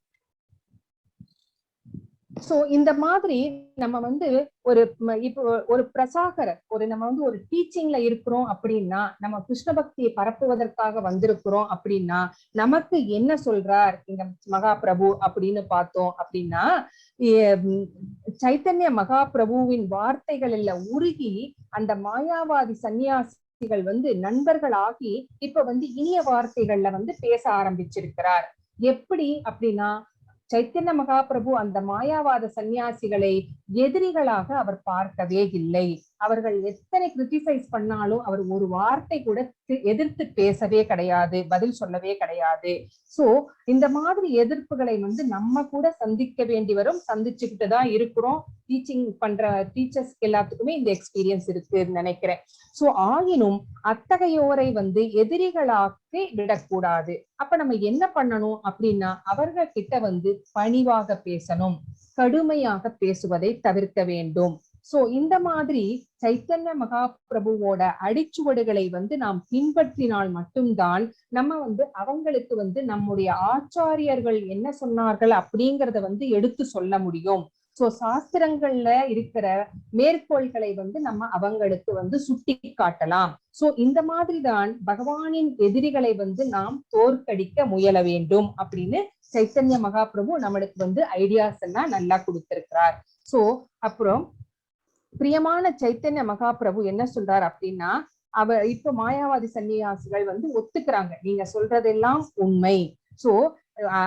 சோ இந்த மாதிரி நம்ம இப்போ ஒரு பிரசாகர் நம்ம ஒரு டீச்சிங்ல இருக்கிறோம் அப்படின்னா, நம்ம கிருஷ்ண பக்தியை பரப்புவதற்காக வந்திருக்கிறோம் அப்படின்னா நமக்கு என்ன சொல்றார் இங்க மகாபிரபு அப்படின்னு பார்த்தோம் அப்படின்னா, சைத்தன்ய மகாபிரபுவின் வார்த்தைகள் எல்லாம் உருகி அந்த மாயாவாதி சன்னியாசிகள் நண்பர்களாகி இப்ப இனிய வார்த்தைகள்ல பேச ஆரம்பிச்சிருக்கிறார். எப்படி அப்படின்னா, சைத்தன்ய மகாபிரபு அந்த மாயாவாத சன்னியாசிகளை எதிரிகளாக அவர் பார்க்கவே இல்லை. அவர்கள் எத்தனை கிரிட்டிசைஸ் பண்ணாலும் அவர் ஒரு வார்த்தை கூட எதிர்த்து பேசவே கிடையாது, பதில் சொல்லவே கிடையாது. சோ இந்த மாதிரி எதிர்ப்புகளை நம்ம கூட சந்திக்க வேண்டி வரும், சந்திச்சுக்கிட்டுதான் இருக்கிறோம். டீச்சிங் பண்ற டீச்சர்ஸ்க்கு எல்லாத்துக்குமே இந்த எக்ஸ்பீரியன்ஸ் இருக்குன்னு நினைக்கிறேன். சோ ஆயினும் அத்தகையோரை எதிரிகளாக்கி விடக்கூடாது. அப்ப நம்ம என்ன பண்ணணும் அப்படின்னா, அவர்கள் கிட்ட பணிவாக பேசணும், கடுமையாக பேசுவதை தவிர்க்க வேண்டும். சோ இந்த மாதிரி சைத்தன்ய மகாபிரபுவோட அடிச்சுவடுகளை நாம் பின்பற்றினால் மட்டும்தான் நம்ம அவங்களுக்கு நம்முடைய ஆச்சாரியர்கள் என்ன சொன்னார்கள் அப்படிங்கறத எடுத்து சொல்ல முடியும். சோ சாஸ்திரங்கள்ல இருக்கிற மேற்கோள்களை நம்ம அவங்களுக்கு சுட்டி காட்டலாம். சோ இந்த மாதிரிதான் பகவானின் எதிரிகளை நாம் தோற்கடிக்க முயல வேண்டும் அப்படின்னு சைத்தன்ய மகாபிரபு நம்மளுக்கு ஐடியாஸ் எல்லாம் நல்லா கொடுத்திருக்கிறார். சோ அப்புறம் பிரியமான சைத்தன்ய மகாபிரபு என்ன சொல்றார் அப்படின்னா, இப்ப மாயாவாதி சன்னியாசிகள் ஒத்துக்கிறாங்க, நீங்க சொல்றதெல்லாம் உண்மை. சோ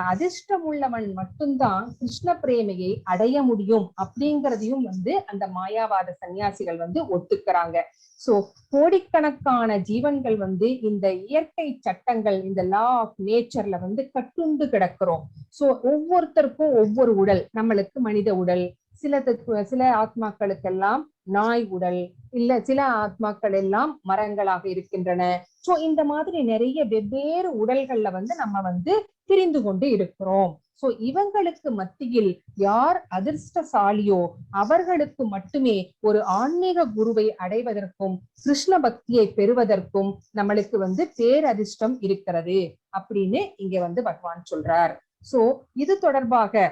அதிர்ஷ்டம் உள்ளவன் மட்டும்தான் கிருஷ்ண பிரேமையை அடைய முடியும் அப்படிங்கிறதையும் அந்த மாயாவாத சன்னியாசிகள் ஒத்துக்கிறாங்க. சோ கோடிக்கணக்கான ஜீவன்கள் இந்த இயற்கை சட்டங்கள், இந்த லா ஆஃப் நேச்சர்ல கட்டுண்டு கிடக்கிறோம். சோ ஒவ்வொருத்தருக்கும் ஒவ்வொரு உடல், நம்மளுக்கு மனித உடல், சில ஆத்மாக்களுக்கெல்லாம் நாய் உடல், இல்ல சில ஆத்மாக்கள் எல்லாம் மரங்களாக இருக்கின்றன. சோ இந்த மாதிரி நிறைய வெவ்வேறு உடல்கள்ல நம்ம திரிந்து கொண்டு இருக்கிறோம். சோ இவங்களுக்கு மத்தியில் யார் அதிர்ஷ்டசாலியோ அவர்களுக்கு மட்டுமே ஒரு ஆன்மீக குருவை அடைவதற்கும் கிருஷ்ண பக்தியை பெறுவதற்கும் நம்மளுக்கு பேரதிர்ஷ்டம் இருக்கிறது அப்படின்னு இங்க பகவான் சொல்றார். சோ இது தொடர்பாக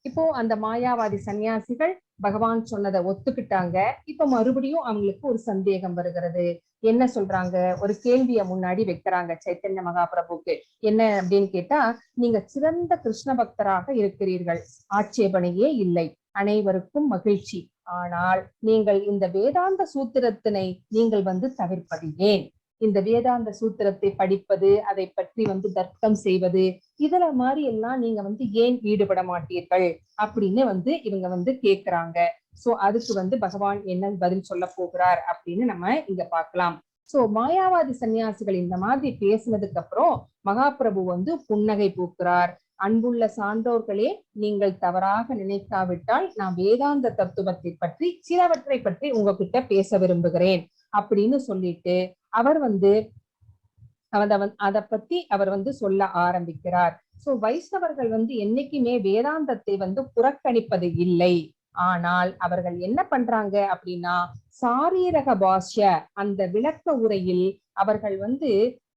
இப்போ அந்த மாயாவாதி சன்னியாசிகள் பகவான் சொன்னதை ஒத்துக்கிட்டாங்க. இப்ப மறுபடியும் அவங்களுக்கு ஒரு சந்தேகம் வருகிறது. என்ன சொல்றாங்க, ஒரு கேள்விய முன்னாடி வைக்கிறாங்க சைத்தன்ய மகாபிரபுக்கு. என்ன அப்படின்னு கேட்டா, நீங்க சிறந்த கிருஷ்ண பக்தராக இருக்கிறீர்கள், ஆட்சேபனையே இல்லை, அனைவருக்கும் மகிழ்ச்சி. ஆனால் நீங்கள் இந்த வேதாந்த சூத்திரத்தினை நீங்கள் தவிர்ப்பது ஏன்? இந்த வேதாந்த சூத்திரத்தை படிப்பது, அதை பற்றி வந்து தர்க்கம் செய்வது, இதுல மாதிரி எல்லாம் நீங்க வந்து ஏன் ஈடுபட மாட்டீர்கள் அப்படின்னு வந்து இவங்க வந்து கேக்குறாங்க. சோ அதுக்கு வந்து பகவான் என்ன பதில் சொல்ல போகிறார் அப்படின்னு நம்ம இங்க பார்க்கலாம். சோ மாயாவாதி சன்னியாசிகள் இந்த மாதிரி பேசினதுக்கு அப்புறம் மகாபிரபு வந்து புன்னகை பூக்கிறார். அன்புள்ள சான்றோர்களே, நீங்கள் தவறாக நினைக்காவிட்டால் நான் வேதாந்த தத்துவத்தை பற்றி சிலவற்றை பற்றி உங்ககிட்ட பேச விரும்புகிறேன் அப்படின்னு சொல்லிட்டு அவர் வந்து அத பத்தி அவர் வந்து சொல்ல ஆரம்பிக்கிறார். சோ வைஷ்ணவர்கள் வந்து என்னைக்குமே வேதாந்தத்தை வந்து புறக்கணிப்பது இல்லை. ஆனால் அவர்கள் என்ன பண்றாங்க அப்படின்னா, சாரீரக பாஷ்ய அந்த விளக்க உரையில் அவர்கள் வந்து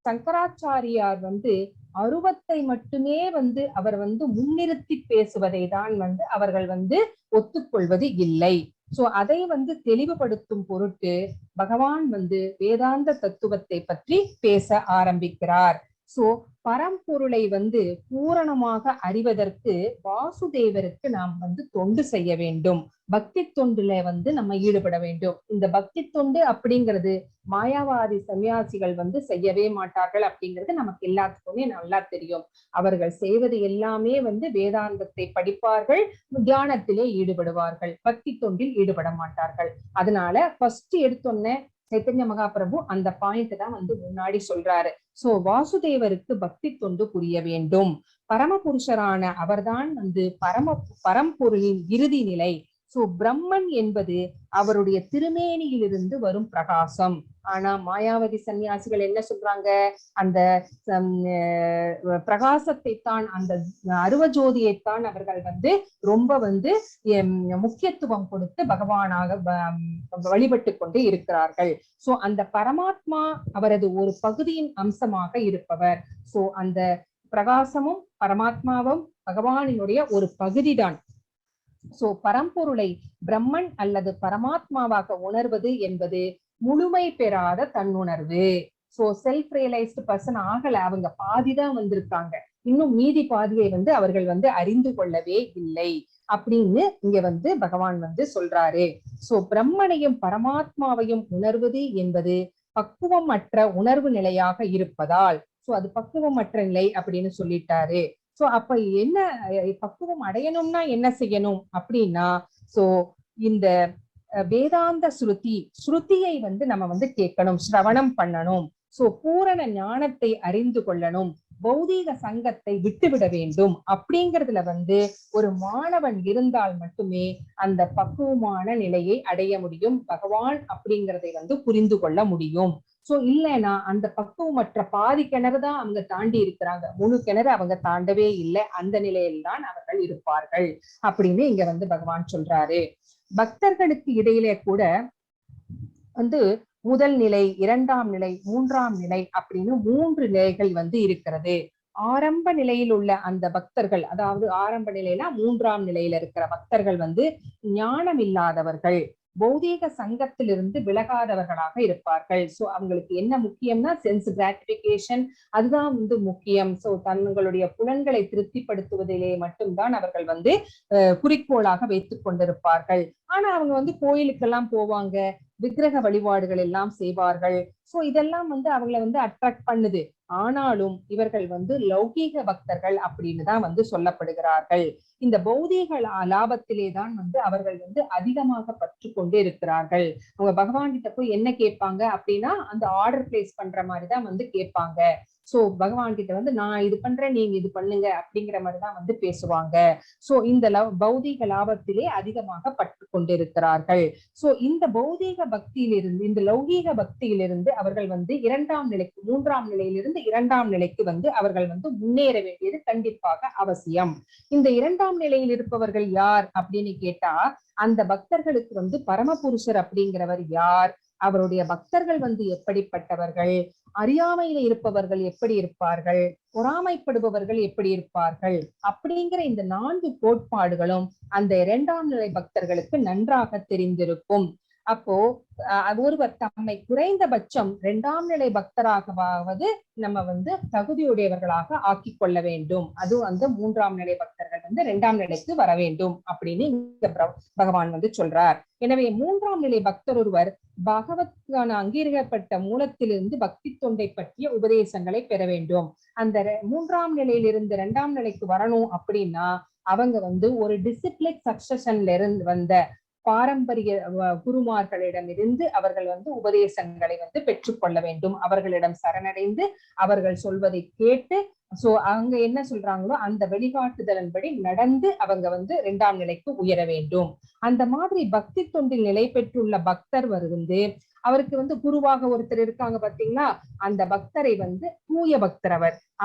சங்கராச்சாரியார் வந்து அருவத்தை மட்டுமே வந்து அவர் வந்து முன்னிறுத்தி பேசுவதை தான் வந்து அவர்கள் வந்து ஒத்துக்கொள்வது இல்லை. சோ அதை வந்து தெளிவுபடுத்தும் பொருட்டு பகவான் வந்து வேதாந்த தத்துவத்தை பற்றி பேச ஆரம்பிக்கிறார். சோ பரம்பொருளை வந்து பூரணமாக அறிவதற்கு வாசுதேவருக்கு நாம் வந்து தொண்டு செய்ய வேண்டும். பக்தி தொண்டுல வந்து நம்ம ஈடுபட வேண்டும். இந்த பக்தி தொண்டு அப்படிங்கிறது மாயாவாதி சன்னியாசிகள் வந்து செய்யவே மாட்டார்கள் அப்படிங்கிறது நமக்கு எல்லாத்துக்குமே நல்லா தெரியும். அவர்கள் செய்வது எல்லாமே வந்து வேதாந்தத்தை படிப்பார்கள், தியானத்திலே ஈடுபடுவார்கள், பக்தி தொண்டில் ஈடுபட மாட்டார்கள். அதனால ஃபர்ஸ்ட் எடுத்தோன்ன சைத்தன்ய மகாபிரபு அந்த பாயிண்ட் தான் வந்து முன்னாடி சொல்றாரு. சோ வாசுதேவருக்கு பக்தி தொண்டு புரிய வேண்டும். பரமபுருஷரான அவர்தான் வந்து பரம்பொருளின் இறுதி நிலை. சோ பிரம்மன் என்பது அவருடைய திருமேனியிலிருந்து வரும் பிரகாசம். ஆனா மாயாவதி சன்னியாசிகள் என்ன சொல்றாங்க, அந்த பிரகாசத்தை தான், அந்த அருவஜோதியைத்தான் அவர்கள் வந்து ரொம்ப வந்து முக்கியத்துவம் கொடுத்து பகவானாக வழிபட்டு கொண்டு இருக்கிறார்கள். சோ அந்த பரமாத்மா அவரது ஒரு பகுதியின் அம்சமாக இருப்பவர். சோ அந்த பிரகாசமும் பரமாத்மாவும் பகவானினுடைய ஒரு பகுதிதான். சோ பரம்பொருளை பிரம்மன் அல்லது பரமாத்மாவாக உணர்வது என்பது முழுமை பெறாத தன்னுணர்வு. சோ செல்ஃப் ரியலைஸ்டு பர்சன் ஆகல, அவங்க பாதிதான் வந்திருக்காங்க. இன்னும் மீதி பாதியை வந்து அவர்கள் வந்து அறிந்து கொள்ளவே இல்லை அப்படின்னு இங்க வந்து பகவான் வந்து சொல்றாரு. சோ பிரம்மனையும் பரமாத்மாவையும் உணர்வது என்பது பக்குவமற்ற உணர்வு நிலையாக இருப்பதால், சோ அது பக்குவமற்ற நிலை அப்படின்னு சொல்லிட்டாரு. சோ அப்ப என்ன பக்குவம் அடையணும்னா என்ன செய்யணும் அப்படின்னா, சோ இந்த வேதாந்த ஸ்ருதியை வந்து நம்ம வந்து கேட்கணும், சிரவணம் பண்ணணும். சோ பூரண ஞானத்தை அறிந்து கொள்ளணும், பௌதீக சங்கத்தை விட்டுவிட வேண்டும். அப்படிங்கிறதுல வந்து ஒரு மாணவன் இருந்தால் மட்டுமே அந்த பக்குவமான நிலையை அடைய முடியும், பகவான் அப்படிங்கிறதை வந்து புரிந்து கொள்ள முடியும். சோ இல்லைன்னா அந்த பக்குவமற்ற பாதி கிணறுதான் அவங்க தாண்டி இருக்கிறாங்க, முழு கிணறு அவங்க தாண்டவே இல்லை. அந்த நிலையில்தான் அவர்கள் இருப்பார்கள் அப்படின்னு இங்க வந்து பகவான் சொல்றாரு. பக்தர்களுக்கு இடையிலே கூட வந்து முதல் நிலை, இரண்டாம் நிலை, மூன்றாம் நிலை அப்படின்னு 3 நிலைகள் வந்து இருக்கிறது. ஆரம்ப நிலையில் உள்ள அந்த பக்தர்கள், அதாவது ஆரம்ப நிலையில 3ஆம் நிலையில இருக்கிற பக்தர்கள் வந்து ஞானம் இல்லாதவர்கள், பௌதீக சங்கத்திலிருந்து விலகாதவர்களாக இருப்பார்கள். சோ அவங்களுக்கு என்ன முக்கியம்னா சென்ஸ் கிராட்டிபிகேஷன், அதுதான் வந்து முக்கியம். சோ தங்களுடைய புலன்களை திருப்திப்படுத்துவதிலே மட்டும்தான் அவர்கள் வந்து குறிக்கோளாக வைத்துக் கொண்டிருப்பார்கள். ஆனா அவங்க வந்து கோயிலுக்கெல்லாம் போவாங்க, விக்கிரக வழிபாடுகள் எல்லாம் செய்வார்கள். சோ இதெல்லாம் வந்து அவங்களை வந்து அட்ராக்ட் பண்ணுது. ஆனாலும் இவர்கள் வந்து லௌகீக பக்தர்கள் அப்படின்னு தான் வந்து சொல்லப்படுகிறார்கள். இந்த பௌதீக லாபத்திலே தான் வந்து அவர்கள் வந்து அதிகமாக பற்று கொண்டு இருக்கிறார்கள். அவங்க பகவான் கிட்ட போய் என்ன கேட்பாங்க அப்படின்னா, அந்த ஆர்டர் பிளேஸ் பண்ற மாதிரிதான் வந்து கேட்பாங்க. சோ பகவான் கிட்ட வந்து நான் இது பண்றேன், நீங்க இது பண்ணுங்க அப்படிங்கிற மாதிரிதான் வந்து பேசுவாங்க. சோ இந்த பௌதீக லாபத்திலே அதிகமாக பற்று கொண்டு இருக்கிறார்கள். சோ இந்த பௌதீக பக்தியிலிருந்து, இந்த லௌகீக பக்தியிலிருந்து அவர்கள் வந்து 2ஆம் நிலைக்கு, 3ஆம் நிலையிலிருந்து 2ஆம் நிலைக்கு வந்து அவர்கள் வந்து முன்னேற வேண்டியது கண்டிப்பாக அவசியம். இந்த 2ஆம் நிலையில் இருப்பவர்கள் யார் அப்படின்னு கேட்டா, அந்த பக்தர்களுக்கு வந்து பரமபுருஷர் அப்படிங்கிறவர் யார், அவருடைய பக்தர்கள் வந்து எப்படிப்பட்டவர்கள், அறியாமையில இருப்பவர்கள் எப்படி இருப்பார்கள், பொறாமைப்படுபவர்கள் எப்படி இருப்பார்கள் அப்படிங்கிற இந்த 4 கோட்பாடுகளும் அந்த 2ஆம் நிலை பக்தர்களுக்கு நன்றாக தெரிந்திருக்கும். அப்போ ஒருவர் தம்மை குறைந்தபட்சம் 2ஆம் நிலை பக்தராகவாவது நம்ம வந்து தகுதியுடையவர்களாக ஆக்கி கொள்ள வேண்டும். அது வந்து 3ஆம் நிலை பக்தர்கள் வந்து 2ஆம் நிலைக்கு வர வேண்டும் அப்படின்னு இங்க பகவான் வந்து சொல்றார். எனவே 3ஆம் நிலை பக்தர் ஒருவர் பகவத்கான அங்கீகரிக்கப்பட்ட மூலத்திலிருந்து பக்தி தொண்டை பற்றிய உபதேசங்களை பெற வேண்டும். அந்த 3ஆம் நிலையிலிருந்து 2ஆம் நிலைக்கு வரணும் அப்படின்னா அவங்க வந்து ஒரு டிசிப்ளின் சக்சஷன்ல இருந்து வந்த பாரம்பரிய குருமார்களிடமிருந்து அவர்கள் வந்து உபதேசங்களை வந்து பெற்றுக்கொள்ள வேண்டும். அவர்களிடம் சரணடைந்து அவர்கள் சொல்வதை கேட்டு அவங்க என்ன சொல்றாங்களோ அந்த வழிகாட்டுதலின்படி நடந்து அவங்க வந்து 2ஆம் நிலைக்கு உயர வேண்டும். அந்த மாதிரி பக்தி தொண்டில் நிலை பெற்றுள்ள பக்தர் வந்து அவருக்கு வந்து குருவாக ஒருத்தர் இருக்காங்க பாத்தீங்களா, அந்த பக்தரை வந்து தூய பக்தர்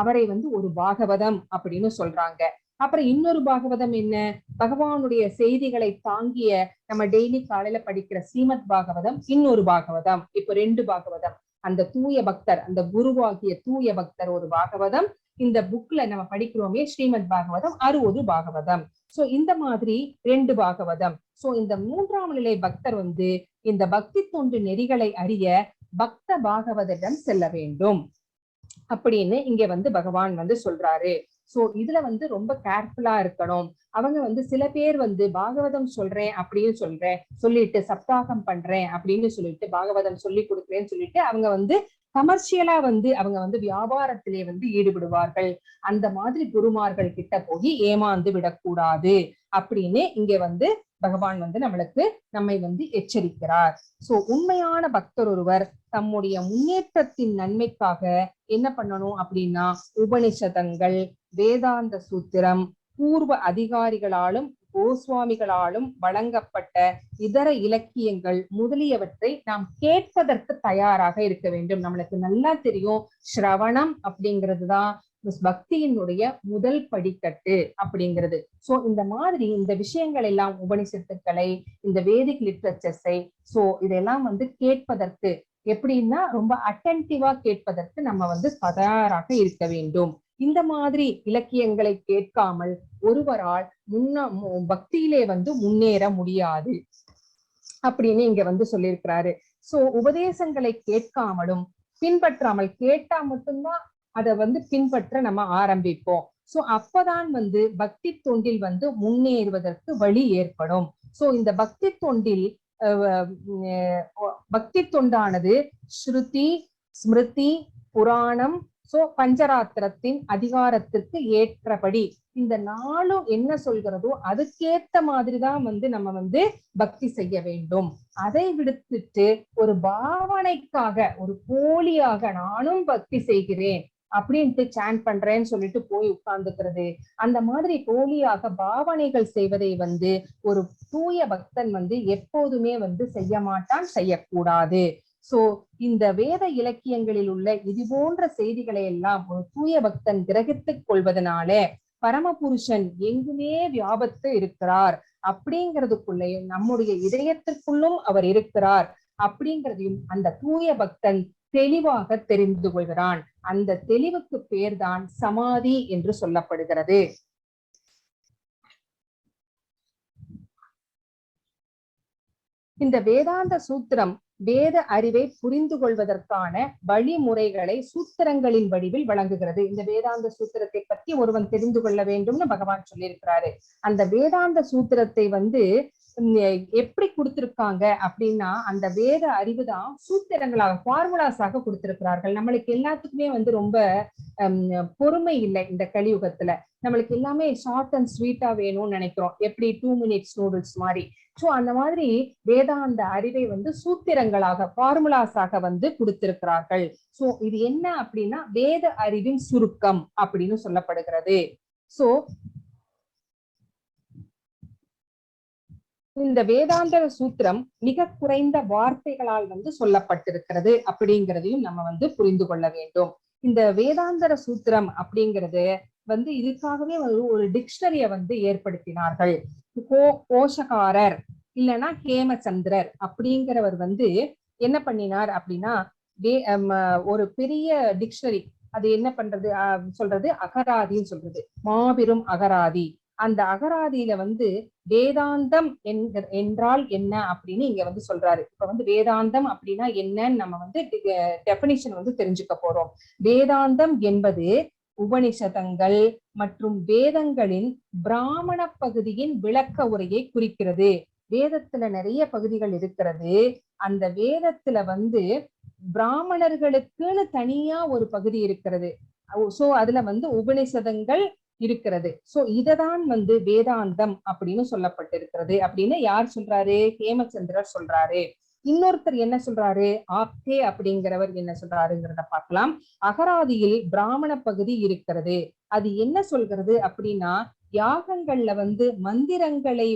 அவரை வந்து ஒரு பாகவதம் அப்படின்னு சொல்றாங்க. அப்புறம் இன்னொரு பாகவதம் என்ன, பகவானுடைய செய்திகளை தாங்கிய நம்ம டெய்லி காலையில படிக்கிற ஸ்ரீமத் பாகவதம் இன்னொரு பாகவதம். இப்ப 2 பாகவதம். அந்த தூய பக்தர், அந்த குருவாகிய தூய பக்தர் ஒரு பாகவதம், இந்த புக்ல நம்ம படிக்கிறோமே ஸ்ரீமத் பாகவதம் 60 பாகவதம். சோ இந்த மாதிரி 2 பாகவதம். சோ இந்த 3ஆம் நிலை பக்தர் வந்து இந்த பக்தி தொண்டு நெறிகளை அறிய பக்த பாகவதரிடம் செல்ல வேண்டும் அப்படின்னு இங்க வந்து பகவான் வந்து சொல்றாரு. சோ இதுல வந்து ரொம்ப கேர்ஃபுல்லா இருக்கணும். அவங்க வந்து சில பேர் வந்து பாகவதம் சொல்றேன் அப்படின்னு சொல்லிட்டு சப்தாகம் பண்றேன் அப்படின்னு சொல்லிட்டு பாகவதம் சொல்லி கொடுக்குறேன்னு சொல்லிட்டு அவங்க வந்து கமர்ஷியலா வந்து அவங்க வந்து வியாபாரத்திலே வந்து ஈடுபடுவார்கள். அந்த மாதிரி குருமார்கள் கிட்ட போய் ஏமாந்து விடக்கூடாது அப்படின்னு இங்க வந்து பகவான் வந்து நம்மை வந்து எச்சரிக்கிறார். சோ உண்மையான பக்தர் ஒருவர் தம்முடைய முன்னேற்றத்தின் நன்மைக்காக என்ன பண்ணணும் அப்படின்னா உபனிஷதங்கள், வேதாந்த சூத்திரம், பூர்வ அதிகாரிகளாலும் கோஸ்வாமிகளாலும் வழங்கப்பட்ட இதர இலக்கியங்கள் முதலியவற்றை நாம் கேட்பதற்கு தயாராக இருக்க வேண்டும். நம்மளுக்கு நல்லா தெரியும் ஸ்ரவணம் அப்படிங்கிறதுதான் பக்தியினுடைய முதல் படிக்கட்டு அப்படிங்கிறது. சோ இந்த மாதிரி இந்த விஷயங்கள் எல்லாம் உபனிஷத்துக்களை, இந்த வேதிக் லிட்ரேச்சர்ஸை சோ இதெல்லாம் வந்து கேட்பதற்கு எப்படின்னா ரொம்ப அட்டென்டிவா கேட்பதற்கு நம்ம வந்து தயாராக இருக்க வேண்டும். இந்த மாதிரி இலக்கியங்களை கேட்காமல் ஒருவரால் பக்தியிலே வந்து முன்னேற முடியாது அப்படின்னு இங்க வந்து சொல்லியிருக்கிறாரு. சோ உபதேசங்களை கேட்காமலும் பின்பற்றாமல், கேட்டா மட்டும்தான் அதை வந்து பின்பற்ற நம்ம ஆரம்பிப்போம். சோ அப்பதான் வந்து பக்தி தொண்டில் வந்து முன்னேறுவதற்கு வழி ஏற்படும். சோ இந்த பக்தி தொண்டானது ஸ்ருதி, ஸ்மிருதி, புராணம், சோ பஞ்சராத்திரத்தின் அதிகாரத்திற்கு ஏற்றபடி இந்த நாளும் என்ன சொல்கிறதோ அதுக்கேற்ற மாதிரிதான் வந்து நம்ம வந்து பக்தி செய்ய வேண்டும். அதை விடுத்துட்டு ஒரு பாவனைக்காக, ஒரு போலியாக நானும் பக்தி செய்கிறேன் அப்படின்ட்டு சாண்ட் பண்றேன்னு சொல்லிட்டு போய் உட்கார்ந்துக்கிறது, அந்த மாதிரி போலியாக பாவனைகள் செய்வதை வந்து ஒரு தூய பக்தன் வந்து எப்போதுமே வந்து செய்ய மாட்டான், செய்யக்கூடாது. சோ இந்த வேத இலக்கியங்களில் உள்ள இது போன்ற செய்திகளை எல்லாம் ஒரு தூய பக்தன் கிரகித்துக் கொள்வதனால பரமபுருஷன் எங்குமே வியாபத்து இருக்கிறார் அப்படிங்கிறதுக்குள்ளேயும் நம்முடைய இதயத்திற்குள்ளும் அவர் இருக்கிறார் அப்படிங்கிறதையும் அந்த தூய பக்தன் தெளிவாக தெரிந்து கொள்கிறான். அந்த தெளிவுக்கு பேர்தான் சமாதி என்று சொல்லப்படுகிறது. இந்த வேதாந்த சூத்திரம் வேத அறிவை புரிந்து கொள்வதற்கான வழிமுறைகளை சூத்திரங்களின் வடிவில் வழங்குகிறது. இந்த வேதாந்த சூத்திரத்தை பற்றி ஒருவன் தெரிந்து கொள்ள வேண்டும்னு பகவான் சொல்லியிருக்கிறாரு. அந்த வேதாந்த சூத்திரத்தை வந்து எப்படி கொடுத்திருக்காங்க அப்படின்னா அந்த வேத அறிவுதான் சூத்திரங்களாக, ஃபார்முலாஸாக கொடுத்திருக்கிறார்கள். நம்மளுக்கு எல்லாத்துக்குமே வந்து ரொம்ப பொறுமை இல்லை இந்த கலியுகத்துல. நம்மளுக்கு எல்லாமே ஷார்ட் அண்ட் ஸ்வீட்டா வேணும்னு நினைக்கிறோம், எப்படி 2 minutes நூடுல்ஸ் மாதிரி. சோ அந்த மாதிரி வேதாந்த அறிவை வந்து சூத்திரங்களாக, ஃபார்முலாஸாக வந்து கொடுத்திருக்கிறார்கள். சோ இது என்ன அப்படின்னா வேத அறிவின் சுருக்கம் அப்படின்னு சொல்லப்படுகிறது. சோ இந்த வேதாந்த சூத்திரம் மிக குறைந்த வார்த்தைகளால் வந்து சொல்லப்பட்டிருக்கிறது அப்படிங்கிறதையும் நம்ம வந்து புரிந்து கொள்ள வேண்டும். இந்த வேதாந்தர சூத்திரம் அப்படிங்கிறது வந்து இதுக்காகவே ஒரு டிக்ஷனரிய வந்து ஏற்படுத்தினார்கள். கோஷகாரர் இல்லைன்னா ஹேமச்சந்திரர் அப்படிங்கிறவர் வந்து என்ன பண்ணினார் அப்படின்னா ஒரு பெரிய டிக்ஷனரி, அது என்ன பண்றது சொல்றது அகராதின்னு சொல்றது, மாபெரும் அகராதி. அந்த அகராதியில வேதாந்தம் என்றால் என்ன அப்படின்னு இங்க சொல்றாரு. இப்ப வேதாந்தம் அப்படின்னா என்னன்னு நம்ம டெபினிஷன் தெரிஞ்சுக்க போறோம். வேதாந்தம் என்பது உபனிஷதங்கள் மற்றும் வேதங்களின் பிராமண பகுதியின் விளக்க உரையை குறிக்கிறது. வேதத்துல நிறைய பகுதிகள் இருக்கிறது. அந்த வேதத்துல பிராமணர்களுக்குன்னு தனியா ஒரு பகுதி இருக்கிறது. சோ அதுல உபனிஷதங்கள் இருக்கிறது. சோ இததான் வேதாந்தம் அப்படின்னு சொல்லப்பட்டிருக்கிறது அப்படின்னு யார் சொல்றாரு? ஹேமச்சந்திரர் சொல்றாரு. இன்னொருத்தர் என்ன சொல்றாரு? ஆப்தே அப்படிங்கிறவர் என்ன சொல்றாருங்கிறத பார்க்கலாம். அகராதியில் பிராமண பகுதி இருக்கிறது. அது என்ன சொல்கிறது அப்படின்னா, யாகங்கள்ல மந்திரங்களை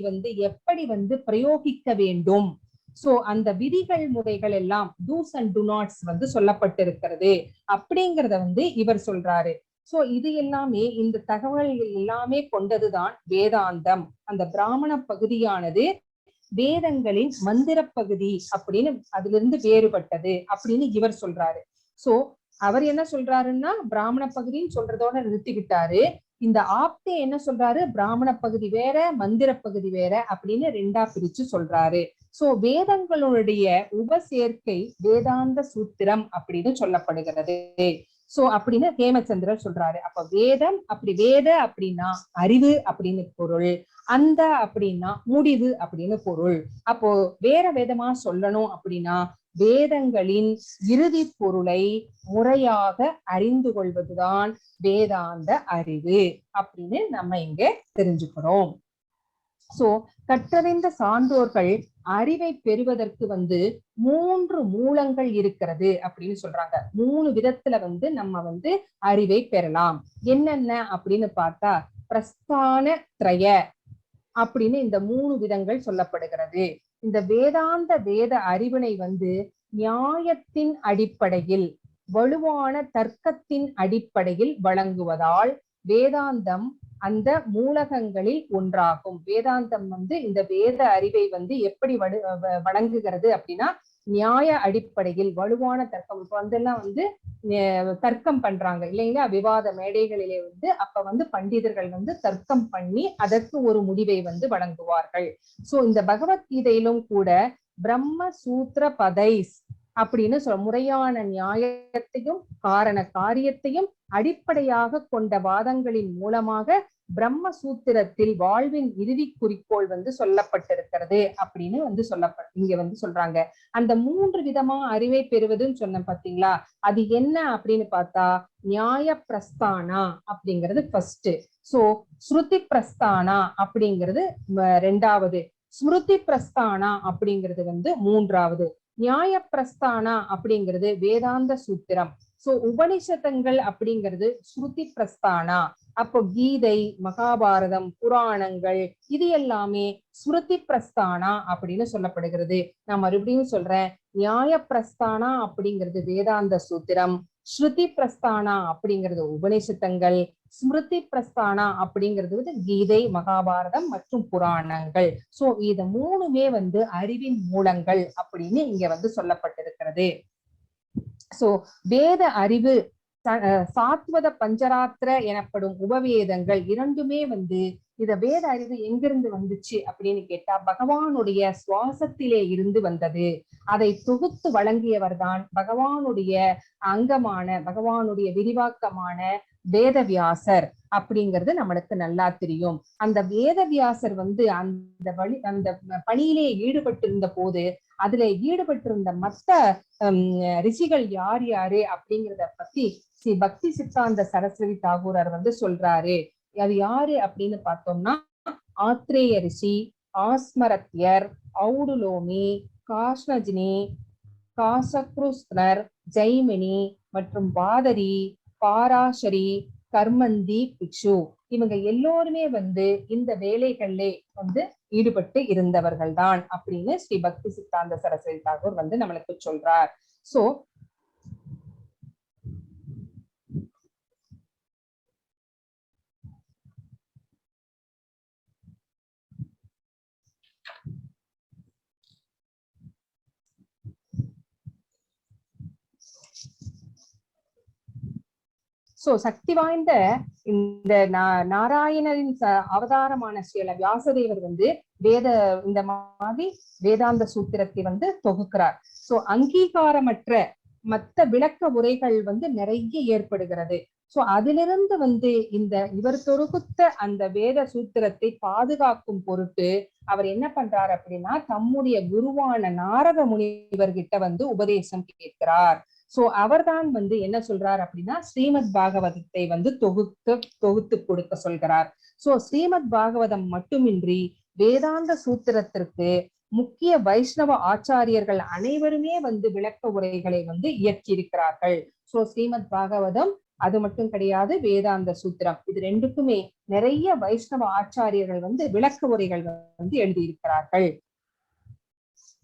எப்படி பிரயோகிக்க வேண்டும், சோ அந்த விதிகள் முறைகள் எல்லாம் டூஸ் அண்ட் டு நாட்ஸ் சொல்லப்பட்டிருக்கிறது அப்படிங்கறத இவர் சொல்றாரு. சோ இது எல்லாமே, இந்த தகவல்கள் எல்லாமே கொண்டதுதான் வேதாந்தம். அந்த பிராமண பகுதியானது வேதங்களின் மந்திர பகுதி அப்படின்னு அதுல இருந்து வேறுபட்டது அப்படின்னு இவர் சொல்றாரு. சோ அவர் என்ன சொல்றாருன்னா, பிராமண பகுதின்னு சொல்றதோட நிறுத்திக்கிட்டாரு. இந்த ஆப்தே என்ன சொல்றாரு? பிராமண பகுதி வேற, மந்திர பகுதி வேற அப்படின்னு ரெண்டா பிரிச்சு சொல்றாரு. சோ வேதங்களுடைய உபசேர்க்கை வேதாந்த சூத்திரம் அப்படின்னு சொல்லப்படுகிறது. சோ அப்படின்னு ஹேமச்சந்திரர் சொல்றாரு. அப்ப வேதம் வேத அப்படின்னா அறிவு அப்படின்னு பொருள், அந்த அப்படின்னா முடிவு அப்படின்னு பொருள். அப்போ வேற வேதமா சொல்லணும் அப்படின்னா வேதங்களின் இறுதி பொருளை முறையாக அறிந்து கொள்வதுதான் வேதாந்த அறிவு அப்படின்னு நம்ம இங்க தெரிஞ்சுக்கிறோம். சோ கற்றறிந்த சான்றோர்கள் அறிவை பெறுவதற்கு 3 மூலங்கள் இருக்கிறது அப்படின்னு சொல்றாங்க. 3 விதத்துல நம்ம அறிவை பெறலாம். என்னென்ன அப்படின்னு பார்த்தா, பிரஸ்தான திரய அப்படின்னு இந்த 3 விதங்கள் சொல்லப்படுகிறது. இந்த வேதாந்த வேத அறிவினை நியாயத்தின் அடிப்படையில், வலுவான தர்க்கத்தின் அடிப்படையில் வழங்குவதால் வேதாந்தம் அந்த மூலகங்களில் ஒன்றாகும். வேதாந்தம் இந்த வேத அறிவை எப்படி வழங்குகிறது அப்படின்னா, நியாய அடிப்படையில் வலுவான தர்க்கம். இப்ப தர்க்கம் பண்றாங்க இல்லைங்களா, விவாத மேடைகளிலே அப்ப பண்டிதர்கள் தர்க்கம் பண்ணி அதற்கு ஒரு முடிவை வழங்குவார்கள். சோ இந்த பகவத்கீதையிலும் கூட பிரம்ம சூத்திர பதைஸ் அப்படின்னு முறையான நியாயத்தையும் காரண காரியத்தையும் அடிப்படையாக கொண்ட வாதங்களின் மூலமாக பிரம்ம சூத்திரத்தில் வாழ்வின் இறுதி குறிக்கோள் சொல்லப்பட்டிருக்கிறது அப்படின்னு இங்க சொல்றாங்க. அந்த 3 விதமா அறிவை பெறுவதுன்னு சொன்ன பாத்தீங்களா, அது என்ன அப்படின்னு பார்த்தா, நியாய பிரஸ்தானா அப்படிங்கிறது ஃபர்ஸ்ட். சோ ஸ்ருதி பிரஸ்தானா அப்படிங்கிறது ரெண்டாவது, ஸ்மிருதி பிரஸ்தானா அப்படிங்கிறது மூன்றாவது, நியாய பிரஸ்தானா அப்படிங்கிறது வேதாந்த சூத்திரம். சோ உபனிஷதங்கள் அப்படிங்கிறது ஸ்ருதி பிரஸ்தானா. அப்போ கீதை, மகாபாரதம், புராணங்கள் இது எல்லாமே ஸ்மிருதி பிரஸ்தானா அப்படின்னு சொல்லப்படுகிறது. நான் மறுபடியும் சொல்றேன், நியாய பிரஸ்தானா அப்படிங்கிறது வேதாந்த சூத்திரம், ஸ்ருதி பிரஸ்தானா அப்படிங்கிறது உபனிஷதங்கள், ஸ்மிருதி பிரஸ்தானா அப்படிங்கிறது கீதை, மகாபாரதம் மற்றும் புராணங்கள். சோ இது 3மே அறிவின் மூலங்கள் அப்படின்னு இங்க சொல்லப்பட்டிருக்கிறது. சோ வேத அறிவு, சாத்வத பஞ்சராத்திர எனப்படும் உபவேதங்கள் இரண்டுமே இத வேத அறிவு எங்கிருந்து வந்துச்சு அப்படின்னு கேட்டா, பகவானுடைய சுவாசத்திலே இருந்து வந்தது. அதை தொகுத்து வழங்கியவர் தான் பகவானுடைய அங்கமான, பகவானுடைய விரிவாக்கமான வேதவியாசர் அப்படிங்கிறது நம்மளுக்கு நல்லா தெரியும். அந்த வேதவியாசர் அந்த பணியிலே ஈடுபட்டிருந்த போது அதுல ஈடுபட்டிருந்த மற்ற ரிஷிகள் யார் யாரு அப்படிங்கிறத பத்தி ஸ்ரீ பக்தி சித்தாந்த சரஸ்வதி தாகூரர் சொல்றாரு. அது யாரு அப்படின்னு பார்த்தோம்னா, ஆத்ரேய ரிஷி, ஆஸ்மரத்யர், ஔடுலோமி, காஷ்ணஜினி, காசக்ருஸ்னர், ஜெய்மினி மற்றும் பாதரி, பாராசரி, கர்மந்தி பிக்ஷு, இவங்க எல்லோருமே இந்த வேலைகளிலே ஈடுபட்டு இருந்தவர்கள் தான் அப்படின்னு ஸ்ரீ பக்தி சித்தாந்த சரஸ்வதி தாகூர் நம்மளுக்கு சொல்றார். சோ சோ சக்தி வாய்ந்த இந்த நாராயணரின் அவதாரமான ஸ்ரீல வியாசதேவர் வந்து இந்த மாதிரி வேதாந்த சூத்திரத்தை வந்து தொகுக்கிறார். சோ அங்கீகாரமற்ற மற்ற விளக்க உரைகள் வந்து நிறைய ஏற்படுகிறது. சோ அதிலிருந்து வந்து இவர் தொகுத்த அந்த வேத சூத்திரத்தை பாதுகாக்கும் பொருட்டு அவர் என்ன பண்றார் அப்படின்னா தம்முடைய குருவான நாரத முனிவர்கிட்ட வந்து உபதேசம் கேட்கிறார். சோ அவர்தான் வந்து என்ன சொல்றார் அப்படின்னா ஸ்ரீமத் பாகவதத்தை வந்து தொகுத்து கொடுக்க சொல்கிறார். சோ ஸ்ரீமத் பாகவதம் மட்டுமின்றி வேதாந்த சூத்திரத்திற்கு முக்கிய வைஷ்ணவ ஆச்சாரியர்கள் அனைவருமே வந்து விளக்க உரைகளை வந்து இயற்றியிருக்கிறார்கள். சோ ஸ்ரீமத் பாகவதம் அது மட்டும் கிடையாது, வேதாந்த சூத்திரம் இது ரெண்டுக்குமே நிறைய வைஷ்ணவ ஆச்சாரியர்கள் வந்து விளக்க உரைகள் வந்து எழுதியிருக்கிறார்கள்.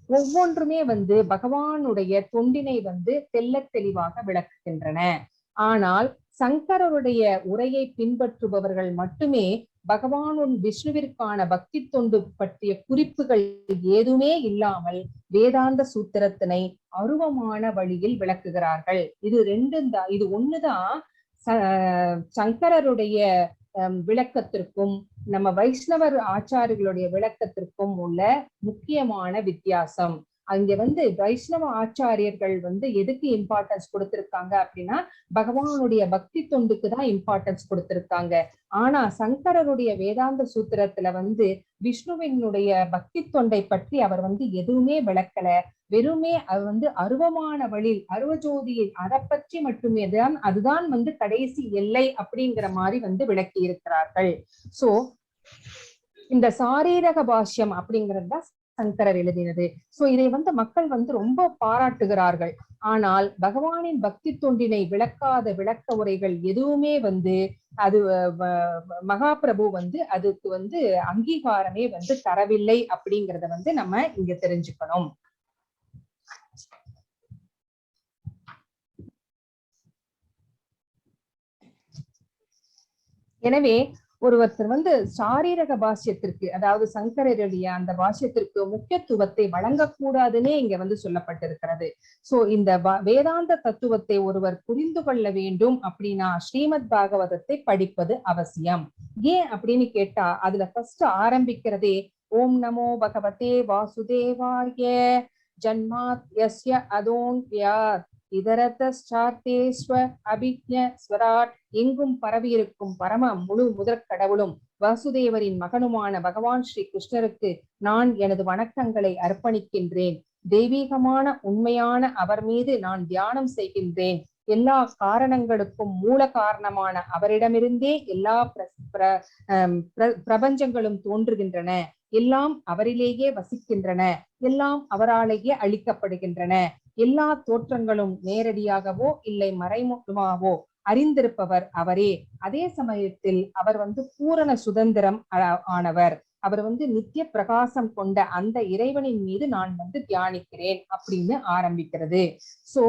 ஒவ்வொன்றுமே வந்து பகவானுடைய தொண்டினை வந்து தெள்ளத் தெளிவாக விளக்குகின்றன. ஆனால் சங்கரருடைய உரையை பின்பற்றுபவர்கள் மட்டுமே பகவான் விஷ்ணுவிற்கான பக்தி தொண்டு பற்றிய குறிப்புகள் ஏதுமே இல்லாமல் வேதாந்த சூத்திரத்தினை அருவமான வழியில் விளக்குகிறார்கள். இது ஒண்ணுதான் சங்கரருடைய விளக்கத்திற்கும் நம்ம வைஷ்ணவர் ஆச்சாரியர்களுடைய விளக்கத்திற்கும் உள்ள முக்கியமான வித்தியாசம். அங்க வந்து வைஷ்ணவ ஆச்சாரியர்கள் வந்து எதுக்கு இம்பார்ட்டன்ஸ் கொடுத்திருக்காங்க அப்படின்னா பகவானுடைய பக்தி தொண்டுக்கு தான் இம்பார்ட்டன்ஸ் கொடுத்திருக்காங்க. ஆனா சங்கரருடைய வேதாந்த சூத்திரத்துல வந்து விஷ்ணுவினுடைய பக்தி தொண்டை பற்றி அவர் வந்து எதுவுமே விளக்கல. வெறுமே அது வந்து அருவமான வழி அருவஜோதியை அதை பற்றி மட்டுமே தான், அதுதான் வந்து கடைசி எல்லை அப்படிங்கிற மாதிரி வந்து விளக்கி இருக்கிறார்கள். சோ இந்த சாரீரக பாஷ்யம் அப்படிங்கிறது தான் சங்கரர் எழுதினது. சோ இதை வந்து மக்கள் வந்து ரொம்ப பாராட்டுகிறார்கள். ஆனால் பகவானின் பக்தி தொண்டினை விளக்காத விளக்க உரைகள் எதுவுமே வந்து அது மகாபிரபு வந்து அதுக்கு வந்து அங்கீகாரமே வந்து தரவில்லை அப்படிங்கறத வந்து நம்ம இங்க தெரிஞ்சுக்கணும். எனவே ஒருவர் வந்து சாரீரக பாஷ்யத்திற்கு, அதாவது சங்கரருடைய அந்த பாஷ்யத்திற்கு முக்கியத்துவத்தை வழங்கக்கூடாதுன்னே இங்க வந்து சொல்லப்பட்டிருக்கிறது. சோ இந்த வேதாந்த தத்துவத்தை ஒருவர் புரிந்து கொள்ள வேண்டும் அப்படின்னா ஸ்ரீமத் பாகவதத்தை படிப்பது அவசியம். ஏன் அப்படின்னு கேட்டா அதுல ஃபர்ஸ்ட் ஆரம்பிக்கிறதே ஓம் நமோ பகவதே வாசுதேவாய ஜன்மாத் யஸ்ய அதோன்யாத் இதரதஸ்சார்த்தேஸ்வ அபிஜ்ஞ ஸ்வராட் எங்கும் பரவியிருக்கும் பரம முழு முதற் கடவுளும் வாசுதேவரின் மகனுமான பகவான் ஸ்ரீ கிருஷ்ணருக்கு நான் எனது வணக்கங்களை அர்ப்பணிக்கின்றேன். தெய்வீகமான உண்மையான அவர் மீது நான் தியானம் செய்கின்றேன். எல்லா காரணங்களுக்கும் மூல காரணமான அவரிடமிருந்தே எல்லா பிரபஞ்சங்களும் தோன்றுகின்றன. எல்லாம் அவரிலேயே வசிக்கின்றன. எல்லாம் அவராலேயே அளிக்கப்படுகின்றன. எல்லா தோற்றங்களும் நேரடியாகவோ இல்லை மறைமுகமாகவோ அறிந்திருப்பவர் அவரே. அதே சமயத்தில் அவர் வந்து பூரண சுதந்திரம் ஆனவர். அவர் வந்து நித்திய பிரகாசம் கொண்ட அந்த இறைவனின் மீது நான் வந்து தியானிக்கிறேன் அப்படின்னு ஆரம்பிக்கிறது. சோ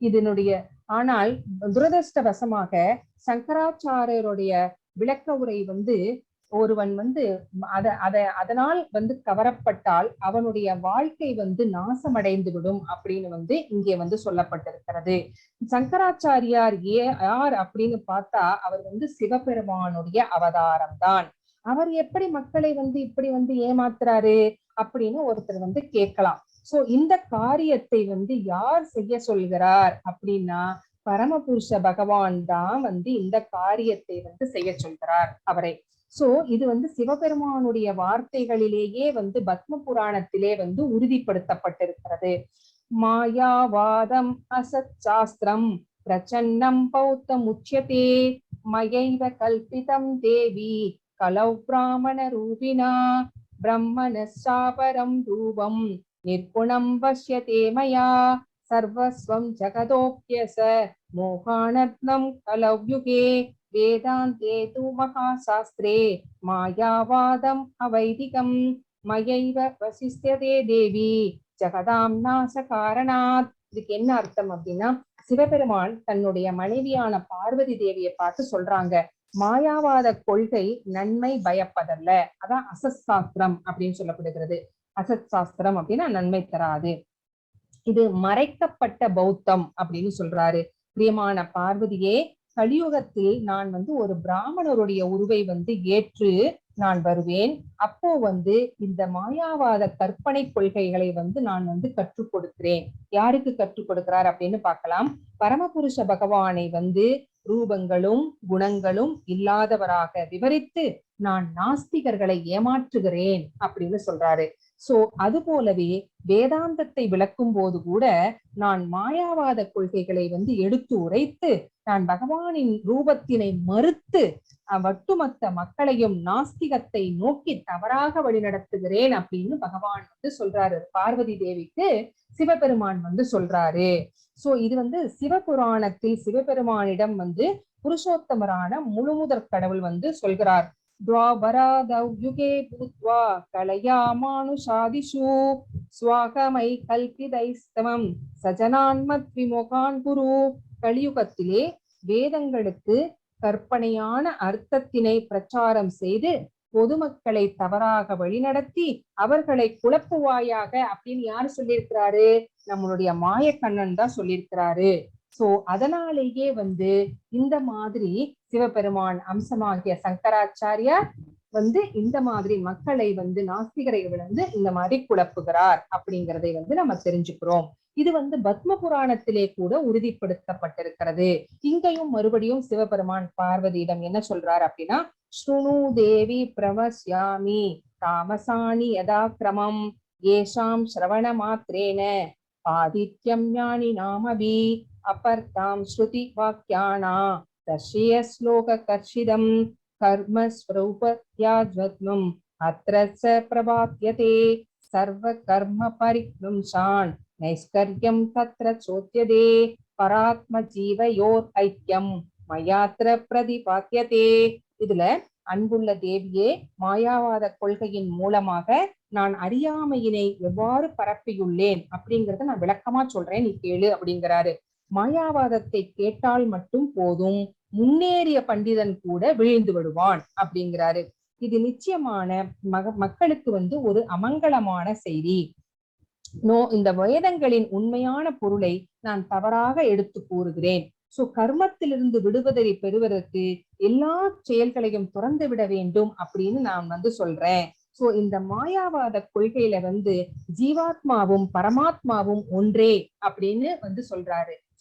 இதனுடைய ஆனால் துரதிருஷ்டவசமாக சங்கராச்சாரியருடைய விளக்க உரை வந்து ஒருவன் வந்து அதனால் வந்து கவரப்பட்டால் அவனுடைய வாழ்க்கை வந்து நாசமடைந்து விடும் அப்படின்னு வந்து இங்கே வந்து சொல்லப்பட்டிருக்கிறது. சங்கராச்சாரியார் யார் அப்படின்னு பார்த்தா அவர் வந்து சிவபெருமானுடைய அவதாரம் தான். அவர் எப்படி மக்களை வந்து இப்படி வந்து ஏமாத்துறாரு அப்படின்னு ஒருத்தர் வந்து கேட்கலாம். சோ இந்த காரியத்தை வந்து யார் செய்ய சொல்கிறார் அப்படின்னா பரமபுருஷ பகவான் தான் வந்து இந்த காரியத்தை வந்து செய்ய சொல்கிறார் அவரை. சோ இது வந்து சிவபெருமானுடைய வார்த்தைகளிலேயே வந்து பத்ம புராணத்திலே வந்து உறுதிப்படுத்தப்பட்டிருக்கிறது. மாயாவாதம் அசத் சாஸ்திரம் பிரச்சன்னம் பௌத்தம் உச்யதே மயைவ கல்பிதம் தேவி கலௌ பிராமண ரூபினா பிரம்மணசாபரம் ரூபம் நிர்குணம் பஷ்யதே மயா சர்வஸ்வம் ஜகதோப்யச மோகானத்னம் கலவ்யுகே வேதாந்தே து மகாசாஸ்திரே மாயாவாதம் அவைதிகம் மயைவ வசிஷ்யதே தேவி ஜகதாம் நாச காரணாத். இதுக்கு என்ன அர்த்தம் அப்படின்னா சிவபெருமான் தன்னுடைய மனைவியான பார்வதி தேவியை பார்த்து சொல்றாங்க, மாயாவாத கொள்கை நன்மை பயப்பதல்ல, அதான் அசத் சாஸ்திரம் அப்படின்னு சொல்லப்படுகிறது. அசத் சாஸ்திரம் அப்படின்னா நன்மை தராது, இது மறைக்கப்பட்ட பௌத்தம் அப்படின்னு சொல்றாரு. பிரியமான பார்வதியே, கலியுகத்தில் நான் ஒரு பிராமணருடைய உருவை ஏற்று நான் வருவேன். அப்போ இந்த மாயாவாத கற்பனை கொள்கைகளை நான் கற்றுக் கொடுக்கிறேன். யாருக்கு கற்றுக் கொடுக்கிறார் அப்படின்னு பார்க்கலாம். பரமபுருஷ பகவானை ரூபங்களும் குணங்களும் இல்லாதவராக விவரித்து நான் நாஸ்திகர்களை ஏமாற்றுகிறேன் அப்படின்னு சொல்றாரு. சோ அது போலவே வேதாந்தத்தை விளக்கும் போது கூட நான் மாயாவாத கொள்கைகளை எடுத்து உரைத்து நான் பகவானின் ரூபத்தினை மறுத்து ஒட்டுமொத்த மக்களையும் நாஸ்திகத்தை நோக்கி தவறாக வழிநடத்துகிறேன் அப்படின்னு பகவான் சொல்றாரு. பார்வதி தேவிக்கு சிவபெருமான் சொல்றாரு. சோ இது சிவபுராணத்தில் சிவபெருமானிடம் புருஷோத்தமரான முழுமுதற் கடவுள் சொல்கிறார். द्वापरादयुगे भूत्वा कलयामानुषादिषु स्वागमै कल्पिदैस्तमं सजनान्मत् विमोகான் குரு. கலியுகத்திலே வேதங்களுக்கு கற்பனையான அர்த்தத்தினை பிரச்சாரம் செய்து பொதுமக்களை தவறாக வழிநடத்தி அவர்களை குழப்புவாயாக அப்படின்னு யாரு சொல்லியிருக்கிறாரு? நம்மளுடைய மாயக்கண்ணன் தான் சொல்லியிருக்கிறாரு. சோ அதனாலேயே இந்த மாதிரி சிவபெருமான் அம்சமாகிய சங்கராச்சாரியார் இந்த மாதிரி மக்களை நாஸ்திகரை இந்த மாதிரி குழப்புகிறார் அப்படிங்கறதை நம்ம தெரிஞ்சுக்கிறோம். இது பத்ம புராணத்திலே கூட உறுதிப்படுத்தப்பட்டிருக்கிறது. இங்கேயும் மறுபடியும் சிவபெருமான் பார்வதியிடம் என்ன சொல்றார் அப்படின்னா, ஸ்ருணு தேவி பிரவஸ்யாமி தாமசானி யதா கிரமம் ஏஷாம் ஸ்ரவண மாத்ரேன ஆதித்யம் ஞானி நாமபி अपर्तां श्रुति वाक्याना तस्य श्लोक कर्षिदं कर्म स्वरूपत्याज्वत्मं अत्र च प्रभात्यते सर्व कर्म परिक्रंशान् नैष्कर्यं तत्र चोद्यते परात्म जीवयोर ऐक्यम मयात्र प्रतिपात्यते. இதுல அன்புள்ள தேவியே, மாயாவாத கொள்கையின் மூலமாக நான் அறியாமையினை எவ்வாறு பரப்பியுள்ளேன் அப்படிங்கறத நான் விளக்கமா சொல்றேன், நீ கேளு அப்படிங்கிறாரு. மாயாவாதத்தை கேட்டால் மட்டும் போதும், முன்னேறிய பண்டிதன் கூட விழுந்து விடுவான் அப்படிங்கிறாரு. இது நிச்சயமான மக்களுக்கு ஒரு அமங்கலமான செய்தி. இந்த வேதங்களின் உண்மையான பொருளை நான் தவறாக எடுத்து கூறுகிறேன். சோ கர்மத்திலிருந்து விடுவதை பெறுவதற்கு எல்லா செயல்களையும் துறந்து விட வேண்டும் அப்படின்னு நான் சொல்றேன். சோ இந்த மாயாவாத கொள்கையில ஜீவாத்மாவும் பரமாத்மாவும் ஒன்றே அப்படின்னு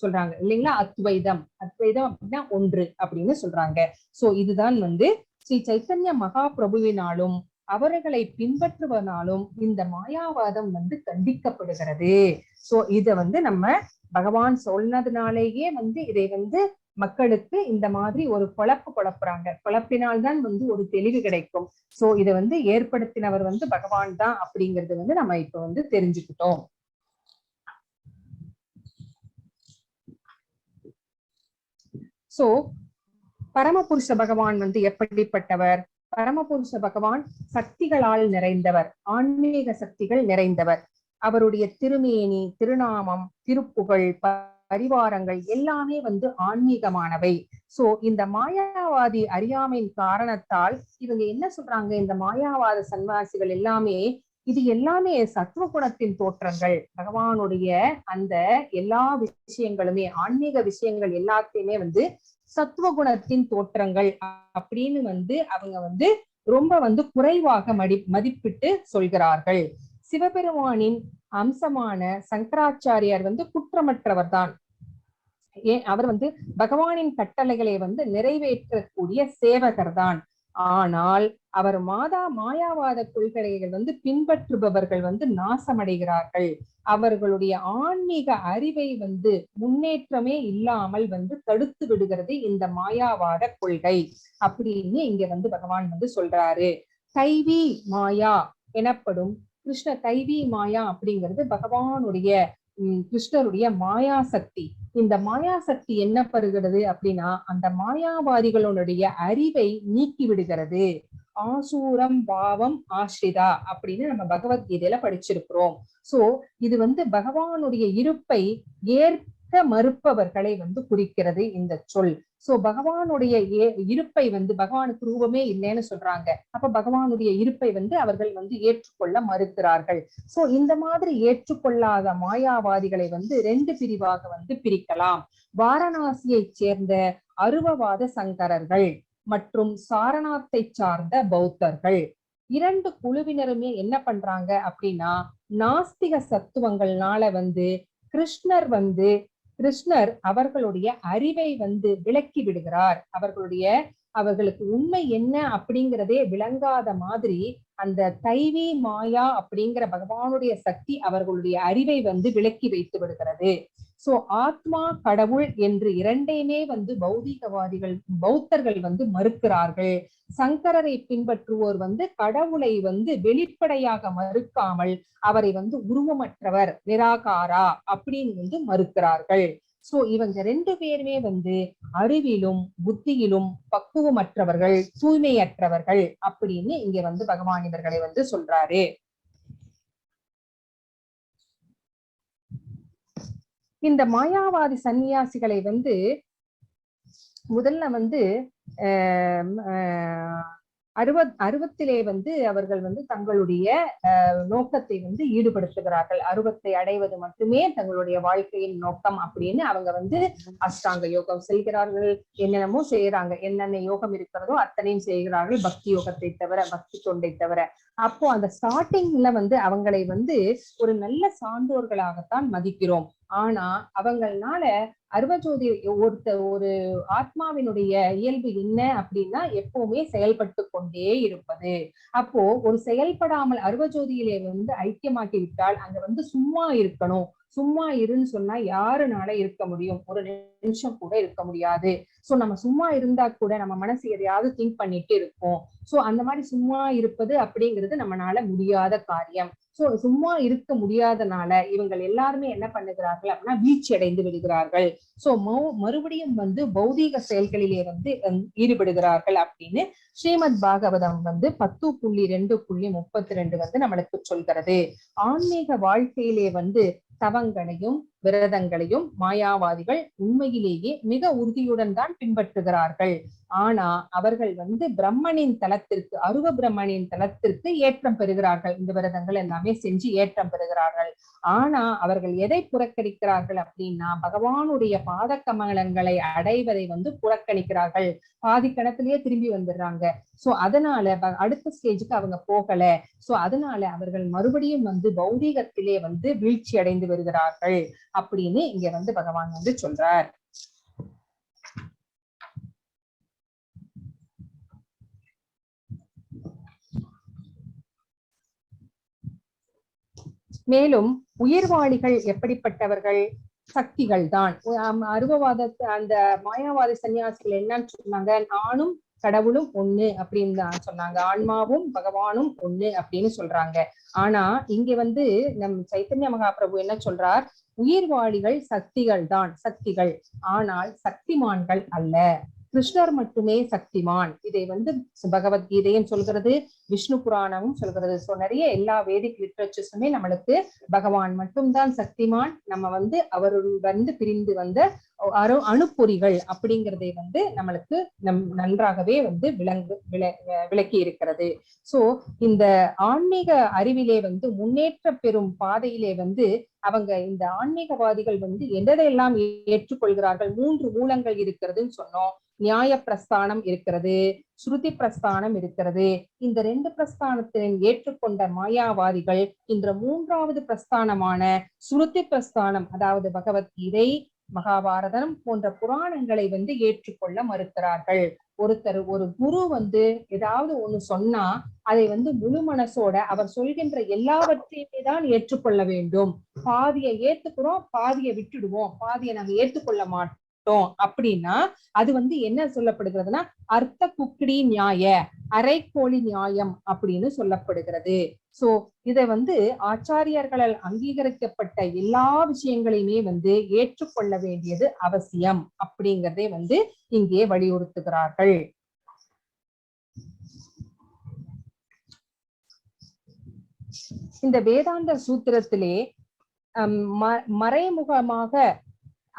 சொல்றாங்க இல்லைங்களா? அத்வைதம் அப்படின்னா ஒன்று அப்படின்னு சொல்றாங்க. சோ இதுதான் ஸ்ரீ சைத்தன்ய மகாபிரபுவினாலும் அவர்களை பின்பற்றுவதனாலும் இந்த மாயாவாதம் கண்டிக்கப்படுகிறது. சோ இத நம்ம பகவான் சொன்னதுனாலேயே இதை மக்களுக்கு இந்த மாதிரி ஒரு குழப்புறாங்க. குழப்பினால்தான் ஒரு தெளிவு கிடைக்கும். சோ இதை ஏற்படுத்தினவர் பகவான் தான் அப்படிங்கிறது நம்ம இப்ப தெரிஞ்சுக்கிட்டோம். சோ பரமபுருஷ பகவான் எப்படிப்பட்டவர்? பரமபுருஷ பகவான் சக்திகளால் நிறைந்தவர், ஆன்மீக சக்திகள் நிறைந்தவர். அவருடைய திருமேனி, திருநாமம், திருப்புகழ், பரிவாரங்கள் எல்லாமே ஆன்மீகமானவை. சோ இந்த மாயாவாதி அறியாமையின் காரணத்தால் இவங்க என்ன சொல்றாங்க, இந்த மாயாவாத சன்னியாசிகள் எல்லாமே இது எல்லாமே சத்துவகுணத்தின் தோற்றங்கள். பகவானுடைய அந்த எல்லா விஷயங்களுமே, ஆன்மீக விஷயங்கள் எல்லாத்தையுமே சத்துவகுணத்தின் தோற்றங்கள் அப்படின்னு அவங்க ரொம்ப குறைவாக மதிப்பிட்டு சொல்கிறார்கள். சிவபெருமானின் அம்சமான சங்கராச்சாரியார் குற்றமற்றவர் தான். அவர் பகவானின் கட்டளைகளை நிறைவேற்றக்கூடிய சேவகர் தான். ஆனால் அவர் மாயாவாத கொள்கைகள் பின்பற்றுபவர்கள் நாசமடைகிறார்கள். அவர்களுடைய ஆன்மீக அறிவை முன்னேற்றமே இல்லாமல் தடுத்து விடுகிறது இந்த மாயாவாத கொள்கை அப்படின்னு இங்க பகவான் சொல்றாரு. கைவி மாயா எனப்படும் கிருஷ்ண கைவி மாயா அப்படிங்கிறது பகவானுடைய கிருஷ்ணருடைய மாயா சக்தி. இந்த மாயா சக்தி என்ன பெறுகிறது அப்படின்னா அந்த மாயாவாதிகளுடைய அறிவை நீக்கி விடுகிறது. ஆசூரம் பாவம் ஆஸ்ரிதா அப்படின்னு நம்ம பகவத்கீதையில படிச்சிருக்கிறோம். சோ இது பகவானுடைய இருப்பை ஏற்க மறுப்பவர்களை குறிக்கிறது இந்த சொல். சோ பகவானுடைய இருப்பை பகவானுக்கு ரூபமே இல்லைன்னு சொல்றாங்க. அப்ப பகவானுடைய இருப்பை அவர்கள் ஏற்றுக்கொள்ள மறுக்கிறார்கள். சோ இந்த மாதிரி ஏற்றுக்கொள்ளாத மாயாவாதிகளை ரெண்டு பிரிவாக பிரிக்கலாம். வாரணாசியை சேர்ந்த அருவவாத சங்கரர்கள் மற்றும் சாரநாத்தை சார்ந்த பௌத்தர்கள். இரண்டு குழுவினருமே என்ன பண்றாங்க அப்படின்னா, நாஸ்திக சத்துவங்கள்னால கிருஷ்ணர் அவர்களுடைய அறிவை விளக்கி விடுகிறார். அவர்களுக்கு உண்மை என்ன அப்படிங்கிறதே விளங்காத மாதிரி அந்த தைவி மாயா அப்படிங்கிற பகவானுடைய சக்தி அவர்களுடைய அறிவை விளக்கி வைத்து விடுகிறது. சோ ஆத்மா கடவுள் என்று இரண்டையுமே பௌத்தர்கள் மறுக்கிறார்கள். சங்கரரை பின்பற்றுவோர் கடவுளை வெளிப்படையாக மறுக்காமல் அவரை உருவமற்றவர், நிராகாரா அப்படின்னு மறுக்கிறார்கள். சோ இவங்க ரெண்டு பேருமே அறிவிலும் புத்தியிலும் பக்குவமற்றவர்கள், தூய்மையற்றவர்கள் அப்படின்னு இங்க பகவான் இவர்களை சொல்றாரு. இந்த மாயாவாதி சன்னியாசிகளை முதல்ல அருவத்திலே அவர்கள் தங்களுடைய நோக்கத்தை ஈடுபடுத்துகிறார்கள். அருவத்தை அடைவது மட்டுமே தங்களுடைய வாழ்க்கையின் நோக்கம் அப்படின்னு அவங்க அஷ்டாங்க யோகம் செய்கிறார்கள். என்னென்னமோ செய்யறாங்க. என்னென்ன யோகம் இருக்கிறதோ அத்தனையும் செய்கிறார்கள், பக்தி யோகத்தை தவிர, பக்தி தொண்டை தவிர. அப்போ அந்த ஸ்டார்டிங்ல அவங்களை ஒரு நல்ல சான்றோர்களாகத்தான் மதிக்கிறோம். ஆனா அவங்களால அருவஜோதி ஒரு ஆத்மாவினுடைய இயல்பு என்ன அப்படின்னா, எப்பவுமே செயல்பட்டு கொண்டே இருப்பது. அப்போ ஒரு செயல்படாமல் அருவஜோதியிலே ஐக்கியமாக்கி விட்டால் அங்க சும்மா இருக்கணும். சும்மா இருன்னு சொன்னா யாருனால இருக்க முடியும்? ஒரு நிமிஷம் கூட இருக்க முடியாது. சோ நம்ம சும்மா இருந்தா கூட நம்ம மனசு எதையாவது திங்க் பண்ணிட்டு இருக்கோம். சோ அந்த மாதிரி சும்மா இருப்பது அப்படிங்கிறது நம்மளால முடியாத காரியம். சோ சும்மா இருக்க முடியாதனால இவங்க எல்லாருமே என்ன பண்ணுகிறார்கள் அப்படின்னா, வீழ்ச்சி அடைந்து விடுகிறார்கள். சோ மறுபடியும் பௌதீக செயல்களிலே ஈடுபடுகிறார்கள் அப்படின்னு ஸ்ரீமத் பாகவதம் 10.2.32 நம்மளுக்கு சொல்கிறது. ஆன்மீக வாழ்க்கையிலே தவங்களையும் விரதங்களையும் மாயாவாதிகள் உண்மையிலேயே மிக உறுதியுடன் தான் பின்பற்றுகிறார்கள். ஆனா அவர்கள் பிரம்மனின் தலத்திற்கு, அருவ பிரம்மனின் தலத்திற்கு ஏற்றம் பெறுகிறார்கள். இந்த விரதங்கள் எல்லாமே செஞ்சு ஏற்றம் பெறுகிறார்கள். ஆனா அவர்கள் எதை புறக்கணிக்கிறார்கள் அப்படின்னா, பகவானுடைய பாத கமலங்களை அடைவதை புறக்கணிக்கிறார்கள். பாதி கணத்திலேயே திரும்பி வந்துடுறாங்க. சோ அதனால அடுத்த ஸ்டேஜுக்கு அவங்க போகல. சோ அதனால அவர்கள் மறுபடியும் பௌதீகத்திலே வீழ்ச்சி அடைந்து வருகிறார்கள் அப்படின்னு இங்க பகவான் சொல்றார். மேலும் உயிர்வாளிகள் எப்படிப்பட்டவர்கள்? சக்திகள் தான். அருவவாத அந்த மாயாவாத சன்னியாசிகள் என்னன்னு சொன்னாங்க, நானும் கடவுளும் ஒண்ணு அப்படின்னு தான் சொன்னாங்க. ஆன்மாவும் பகவானும் ஒண்ணு அப்படின்னு சொல்றாங்க. ஆனா இங்க நம் சைத்தன்ய மகாபிரபு என்ன சொல்றார்? உயிர்வாளிகள் சக்திகள் தான், சக்திகள். ஆனால் சக்திமான்கள் அல்ல. கிருஷ்ணர் மட்டுமே சக்திமான். இதை பகவத்கீதையும் சொல்கிறது, விஷ்ணு புராணமும் சொல்கிறது. சோ நிறைய எல்லா வேதிக் லிட்ரேச்சர்ஸுமே நம்மளுக்கு பகவான் மட்டும்தான் சக்திமான், நம்ம அவருடன் பிரிந்து வந்த அணுப்பொறிகள் அப்படிங்கிறதை நம்மளுக்கு நன்றாகவே விளக்கி இருக்கிறது. சோ இந்த ஆன்மீக அறிவிலே முன்னேற்ற பெறும் பாதையிலே அவங்க இந்த ஆன்மீகவாதிகள் எதையெல்லாம் ஏற்றுக்கொள்கிறார்கள்? 3 மூலங்கள் இருக்கிறதுன்னு சொன்னோம். நியாய பிரஸ்தானம் இருக்கிறது, ஸ்ருதி பிரஸ்தானம் இருக்கிறது. இந்த 2 பிரஸ்தானத்தின் ஏற்றுக்கொண்ட மாயாவாதிகள் இந்த 3வது பிரஸ்தானமான ஸ்ருதி பிரஸ்தானம், அதாவது பகவத்கீதை, மகாபாரதம் போன்ற புராணங்களை ஏற்றுக்கொள்ள மறுக்கிறார்கள். ஒரு குரு ஏதாவது ஒண்ணு சொன்னா அதை முழு மனசோட அவர் சொல்கின்ற எல்லாவற்றையுமே தான் ஏற்றுக்கொள்ள வேண்டும். பாதியை ஏத்துக்கிறோம், பாதியை விட்டுடுவோம், பாதியை நாங்க ஏற்றுக்கொள்ள மாட்டோம் அப்படின்னா அது என்ன சொல்லப்படுகிறதுனா அர்த்த குக்கிடி நியாய, அரைக்கோழி நியாயம் அப்படின்னு சொல்லப்படுகிறது. சோ இதை ஆச்சாரியர்களால் அங்கீகரிக்கப்பட்ட எல்லா விஷயங்களையுமே ஏற்றுக்கொள்ள வேண்டியது அவசியம் அப்படிங்கறதை இங்கே வலியுறுத்துகிறார்கள். இந்த வேதாந்த சூத்திரத்திலே மறைமுகமாக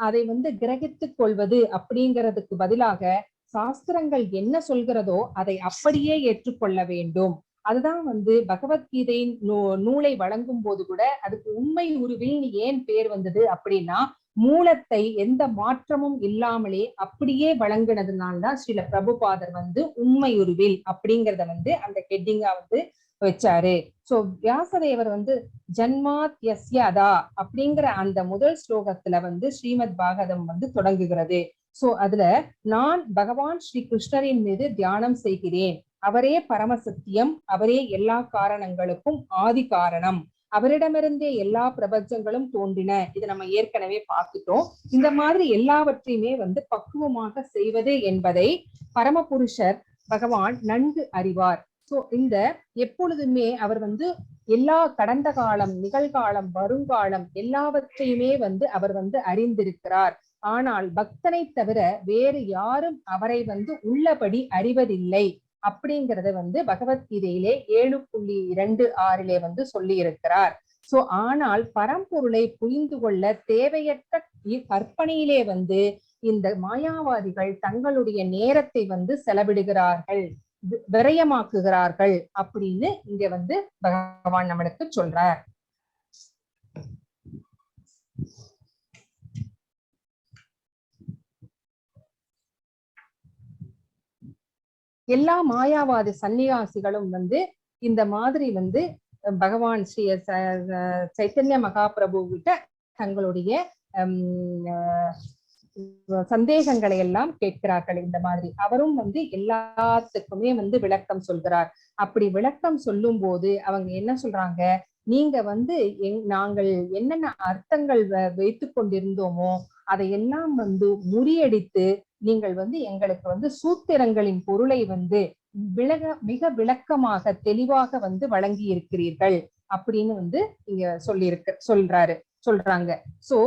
அதை வந்து கிரகித்துக் கொள்வது அப்படிங்கிறதுக்கு பதிலாக சாஸ்திரங்கள் என்ன சொல்கிறதோ அதை அப்படியே ஏற்றுக்கொள்ள வேண்டும். அதுதான் வந்து பகவத்கீதையின் நூலை வழங்கும் போது கூட அதுக்கு உண்மை உருவில் ஏன் பேர் வந்தது அப்படின்னா, மூலத்தை எந்த மாற்றமும் இல்லாமலே அப்படியே வழங்கினதுனால்தான் ஸ்ரீல பிரபுபாதர் வந்து உண்மை உருவில் அப்படிங்கிறத வந்து அந்த ஹெட்டிங்கா வந்து வச்சாரு. சோ வியாசதேவர் வந்து ஜன்மாத் யஸ்யதா அப்படிங்கிற அந்த முதல் ஸ்லோகத்துல வந்து ஸ்ரீமத் பாகவதம் வந்து தொடங்குகிறது. சோ அதுல நான் பகவான் ஸ்ரீ கிருஷ்ணரின் மீது தியானம் செய்கிறேன். அவரே பரமசத்தியம், அவரே எல்லா காரணங்களுக்கும் ஆதி காரணம், அவரிடமிருந்தே எல்லா பிரபஞ்சங்களும் தோன்றின. இது நம்ம ஏற்கனவே பார்த்துட்டோம். இந்த மாதிரி எல்லாவற்றையுமே வந்து பக்குவமாக செய்வது என்பதை பரமபுருஷர் பகவான் நன்கு அறிவார். சோ இந்த எப்பொழுதுமே அவர் வந்து எல்லா கடந்த காலம், நிகழ்காலம், வருங்காலம் எல்லாவற்றையுமே வந்து அவர் வந்து அறிந்திருக்கிறார். ஆனால் பக்தனை தவிர வேறு யாரும் அவரை வந்து உள்ளபடி அறிவதில்லை அப்படிங்கறத வந்து பகவத்கீதையிலே 7.26 வந்து சொல்லி இருக்கிறார். சோ ஆனால் பரம்பொருளை புரிந்து கொள்ள தேவையற்ற கற்பனையிலே வந்து இந்த மாயாவாதிகள் தங்களுடைய நேரத்தை வந்து செலவிடுகிறார்கள், விரயமாக்குகிறார்கள் அப்படின்னு இங்க வந்து பகவான் நம்மளுக்கு சொல்றார். எல்லா மாயாவாதி சன்னியாசிகளும் வந்து இந்த மாதிரி வந்து பகவான் ஸ்ரீ சைத்தன்ய மகாபிரபு கிட்ட தங்களுடைய சந்தேகங்களை எல்லாம் கேட்கிறார்கள். இந்த மாதிரி அவரும் வந்து எல்லாத்துக்குமே வந்து விளக்கம் சொல்கிறார். அப்படி விளக்கம் சொல்லும் போது அவங்க என்ன சொல்றாங்க, நீங்க வந்து நாங்கள் என்னென்ன அர்த்தங்கள் வைத்து கொண்டிருந்தோமோ அதையெல்லாம் வந்து முறியடித்து நீங்கள் வந்து எங்களுக்கு வந்து சூத்திரங்களின் பொருளை வந்து மிக விளக்கமாக தெளிவாக வந்து வழங்கி இருக்கிறீர்கள் அப்படின்னு வந்து இங்க சொல்றாங்க. சோ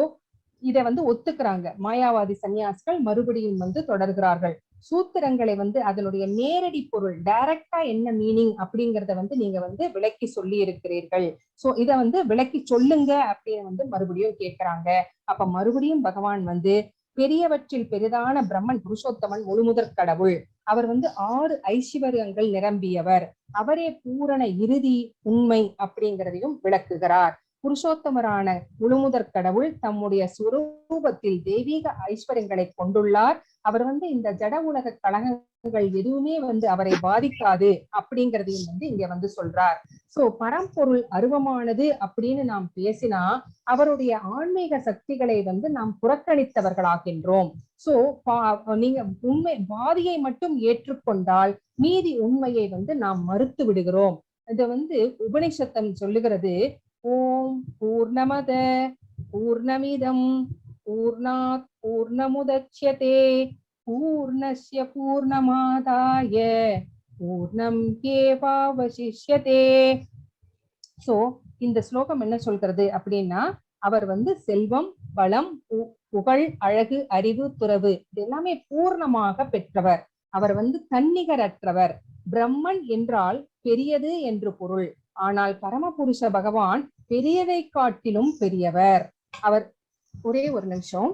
இத வந்து ஒத்துக்கிறாங்க. மாயாவாதி சன்னியாசிகள் மறுபடியும் வந்து தொடர்கிறார்கள். சூத்திரங்களை வந்து அதனுடைய நேரடி பொருள் டைரக்டா என்ன மீனிங் அப்படிங்கறத வந்து நீங்க வந்து விளக்கி சொல்லி இருக்கிறீர்கள். சோ இத வந்து விளக்கி சொல்லுங்க அப்படின்னு வந்து மறுபடியும் கேட்கிறாங்க. அப்ப மறுபடியும் பகவான் வந்து பெரியவற்றில் பெரிதான பிரம்மன் புருஷோத்தமன் முழுமுதற் கடவுள், அவர் வந்து 6 ஐஸ்வர்யங்கள் நிரம்பியவர், அவரே பூரண இறுதி உண்மை அப்படிங்கிறதையும் விளக்குகிறார். புருஷோத்தமரான முழுமுதற் கடவுள் தம்முடைய சுரூபத்தில் தெய்வீக ஐஸ்வர்யங்களை கொண்டுள்ளார். அவர் வந்து இந்த ஜட உலக கலகங்கள் எதுவுமே வந்து அவரை பாதிக்காது அப்படிங்கிறதையும் வந்து இங்க வந்து சொல்றார். சோ பரம்பொருள் அருவமானது அப்படின்னு நாம் பேசினா அவருடைய ஆன்மீக சக்திகளை வந்து நாம் புறக்கணித்தவர்களாகின்றோம். சோ நீங்க உண்மை பாதியை மட்டும் ஏற்றுக்கொண்டால் மீதி உண்மையை வந்து நாம் மறுத்து விடுகிறோம். இத வந்து உபனிஷத்தம் சொல்லுகிறது. ஓம் பூர்ணமத பூர்ணமிதம் பூர்ணாத் பூர்ணமுதச்யதே பூர்ணஸ்ய பூர்ணமாதாய பூர்ணம் ஏவாவசிஷ்யதே. சோ இந்த ஸ்லோகம் என்ன சொல்கிறது அப்படின்னா, அவர் வந்து செல்வம், வளம், புகழ், அழகு, அறிவு, துறவு இது எல்லாமே பூர்ணமாக பெற்றவர். அவர் வந்து தன்னிகரற்றவர். பிரம்மன் என்றால் பெரியது என்று பொருள். ஆனால் பரமபுருஷ பகவான் பெரியதை காட்டிலும் பெரியவர். அவர் ஒரே ஒரு நிமிஷம்.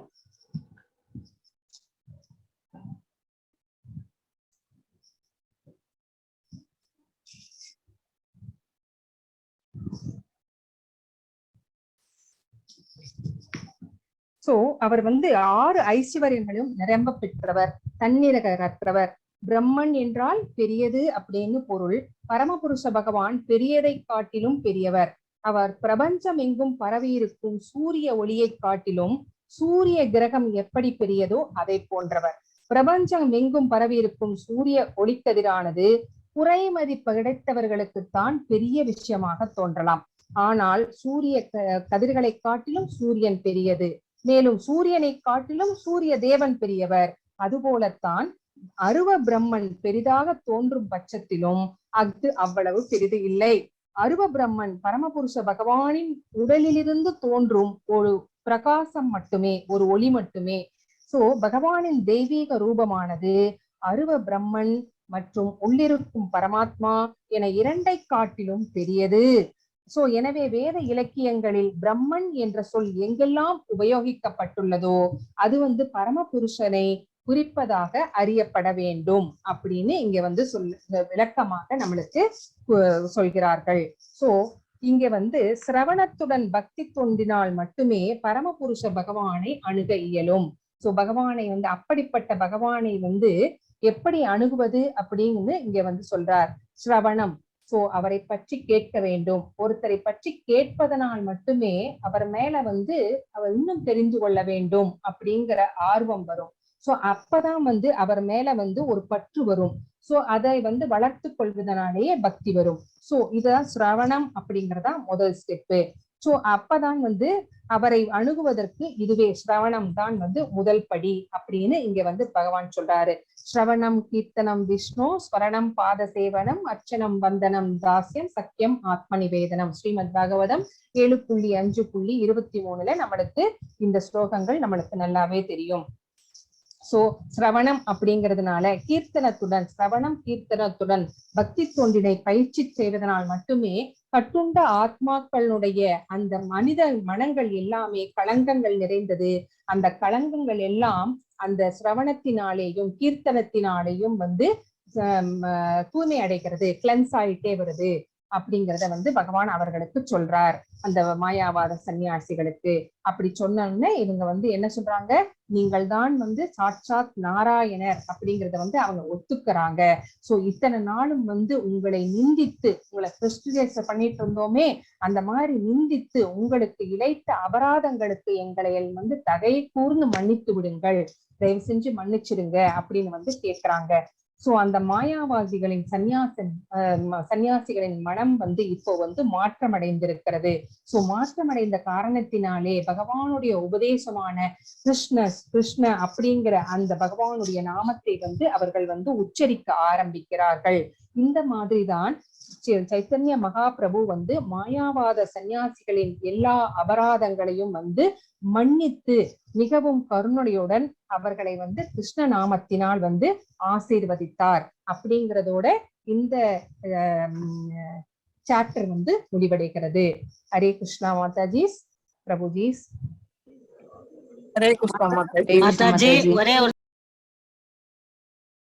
சோ அவர் வந்து 6 ஐஸ்வர்யங்களும் நிரம்ப பெற்றவர், தன்னிகரற்றவர். பிரம்மன் என்றால் பெரியது அப்படின்னு பொருள். பரமபுருஷ பகவான் பெரியதை காட்டிலும் பெரியவர். அவர் பிரபஞ்சம் எங்கும் பரவியிருக்கும் சூரிய ஒளியை காட்டிலும் சூரிய கிரகம் எப்படி பெரியதோ அதை போன்றவர். பிரபஞ்சம் எங்கும் பரவியிருக்கும் சூரிய ஒளிக்கதிரானது குறைமதிப்பு கிடைத்தவர்களுக்குத்தான் பெரிய விஷயமாக தோன்றலாம். ஆனால் சூரிய கதிர்களை காட்டிலும் சூரியன் பெரியது. மேலும் சூரியனை காட்டிலும் சூரிய தேவன் பெரியவர். அதுபோலத்தான் அருவ பிரம்மன் பெரிதாக தோன்றும் பட்சத்திலும் அது அவ்வளவு பெரிது இல்லை. அருவ பிரம்மன் பரமபுருஷ பகவானின் உடலிலிருந்து தோன்றும் ஒரு பிரகாசம் மட்டுமே, ஒரு ஒளி மட்டுமே. சோ பகவானின் தெய்வீக ரூபமானது அருவ பிரம்மன் மற்றும் உள்ளிருக்கும் பரமாத்மா என இரண்டை காட்டிலும் பெரியது. சோ எனவே வேத இலக்கியங்களில் பிரம்மன் என்ற சொல் எங்கெல்லாம் உபயோகிக்கப்பட்டுள்ளதோ அது பரமபுருஷனை குறிப்பதாக அறியப்பட வேண்டும் அப்படின்னு இங்க விளக்கமாக நம்மளுக்கு சொல்கிறார்கள். சோ இங்க சிரவணத்துடன் பக்தி தோன்றினால் மட்டுமே பரமபுருஷ பகவானை அணுக இயலும். சோ பகவானை அப்படிப்பட்ட பகவானை எப்படி அணுகுவது அப்படின்னு இங்க சொல்றார். சிரவணம், சோ அவரை பற்றி கேட்க வேண்டும். ஒருத்தரை பற்றி கேட்பதனால் மட்டுமே அவர் மேல அவர் இன்னும் தெரிந்து கொள்ள வேண்டும் அப்படிங்கிற ஆர்வம் வரும். சோ அப்பதான் அவர் மேல ஒரு பற்று வரும். சோ அதை வளர்த்து கொள்வதனாலேயே பக்தி வரும். சோ இதுதான் சிரவணம் அப்படிங்கறதா முதல் ஸ்டெப்பு. சோ அப்பதான் அவரை அணுகுவதற்கு இதுவே சிரவணம் தான் முதல் படி அப்படின்னு இங்க பகவான் சொல்றாரு. ஸ்ரவணம் கீர்த்தனம் விஷ்ணு ஸ்வரணம் பாத சேவனம் அர்ச்சனம் வந்தனம் தாஸ்யம் சக்கியம் ஆத்ம நிவேதனம். ஸ்ரீமத் பாகவதம் 7.5.23 நம்மளுக்கு இந்த ஸ்லோகங்கள் நம்மளுக்கு நல்லாவே தெரியும். சோ சிரவணம் அப்படிங்கிறதுனால கீர்த்தனத்துடன், சிரவணம் கீர்த்தனத்துடன் பக்தி தொண்டினை பயிற்சி செய்வதனால் மட்டுமே கட்டுண்ட ஆத்மாக்களுடைய அந்த மனித மனங்கள் எல்லாமே களங்கங்கள் நிறைந்தது. அந்த களங்கங்கள் எல்லாம் அந்த சிரவணத்தினாலேயும் கீர்த்தனத்தினாலேயும் தூய்மை அடைகிறது, கிளென்ஸ் ஆயிட்டே வருது அப்படிங்கிறத பகவான் அவர்களுக்கு சொல்றார். அந்த மாயாவாத சன்னியாசிகளுக்கு அப்படி சொன்னோன்னே இவங்க என்ன சொல்றாங்க, நீங்கள் தான் சாட்சாத் நாராயணர் அப்படிங்கறத அவங்க ஒத்துக்கிறாங்க. சோ இத்தனை நாளும் உங்களை நிந்தித்து, உங்களை கிறிஸ்டியேஸ் பண்ணிட்டு இருந்தோமே, அந்த மாதிரி நிந்தித்து உங்களுக்கு இழைத்த அபராதங்களுக்கு எங்களை தகை கூர்ந்து மன்னித்து விடுங்கள், தயவு செஞ்சு மன்னிச்சிடுங்க அப்படின்னு கேட்கிறாங்க. சோ அந்த மாயாவாதிகளின் சன்னியாசிகளின் மனம் இப்போ மாற்றம் அடைந்திருக்கிறது. சோ மாற்றமடைந்த காரணத்தினாலே பகவானுடைய உபதேசமான கிருஷ்ண அப்படிங்கிற அந்த பகவானுடைய நாமத்தை அவர்கள் உச்சரிக்க ஆரம்பிக்கிறார்கள். இந்த மாதிரிதான் சைத்தன்ய மகாபிரபு மாயாவாத சன்னியாசிகளின் எல்லா அபராதங்களையும் மன்னித்து மிகவும் கருணையுடன் அவர்களை கிருஷ்ண நாமத்தினால் ஆசீர்வதித்தார் அப்படிங்கிறதோட இந்த சாப்டர் முடிவடைகிறது. ஹரே கிருஷ்ணா மாதாஜி, பிரபுஜி. ஹரே கிருஷ்ணா மாதாஜி.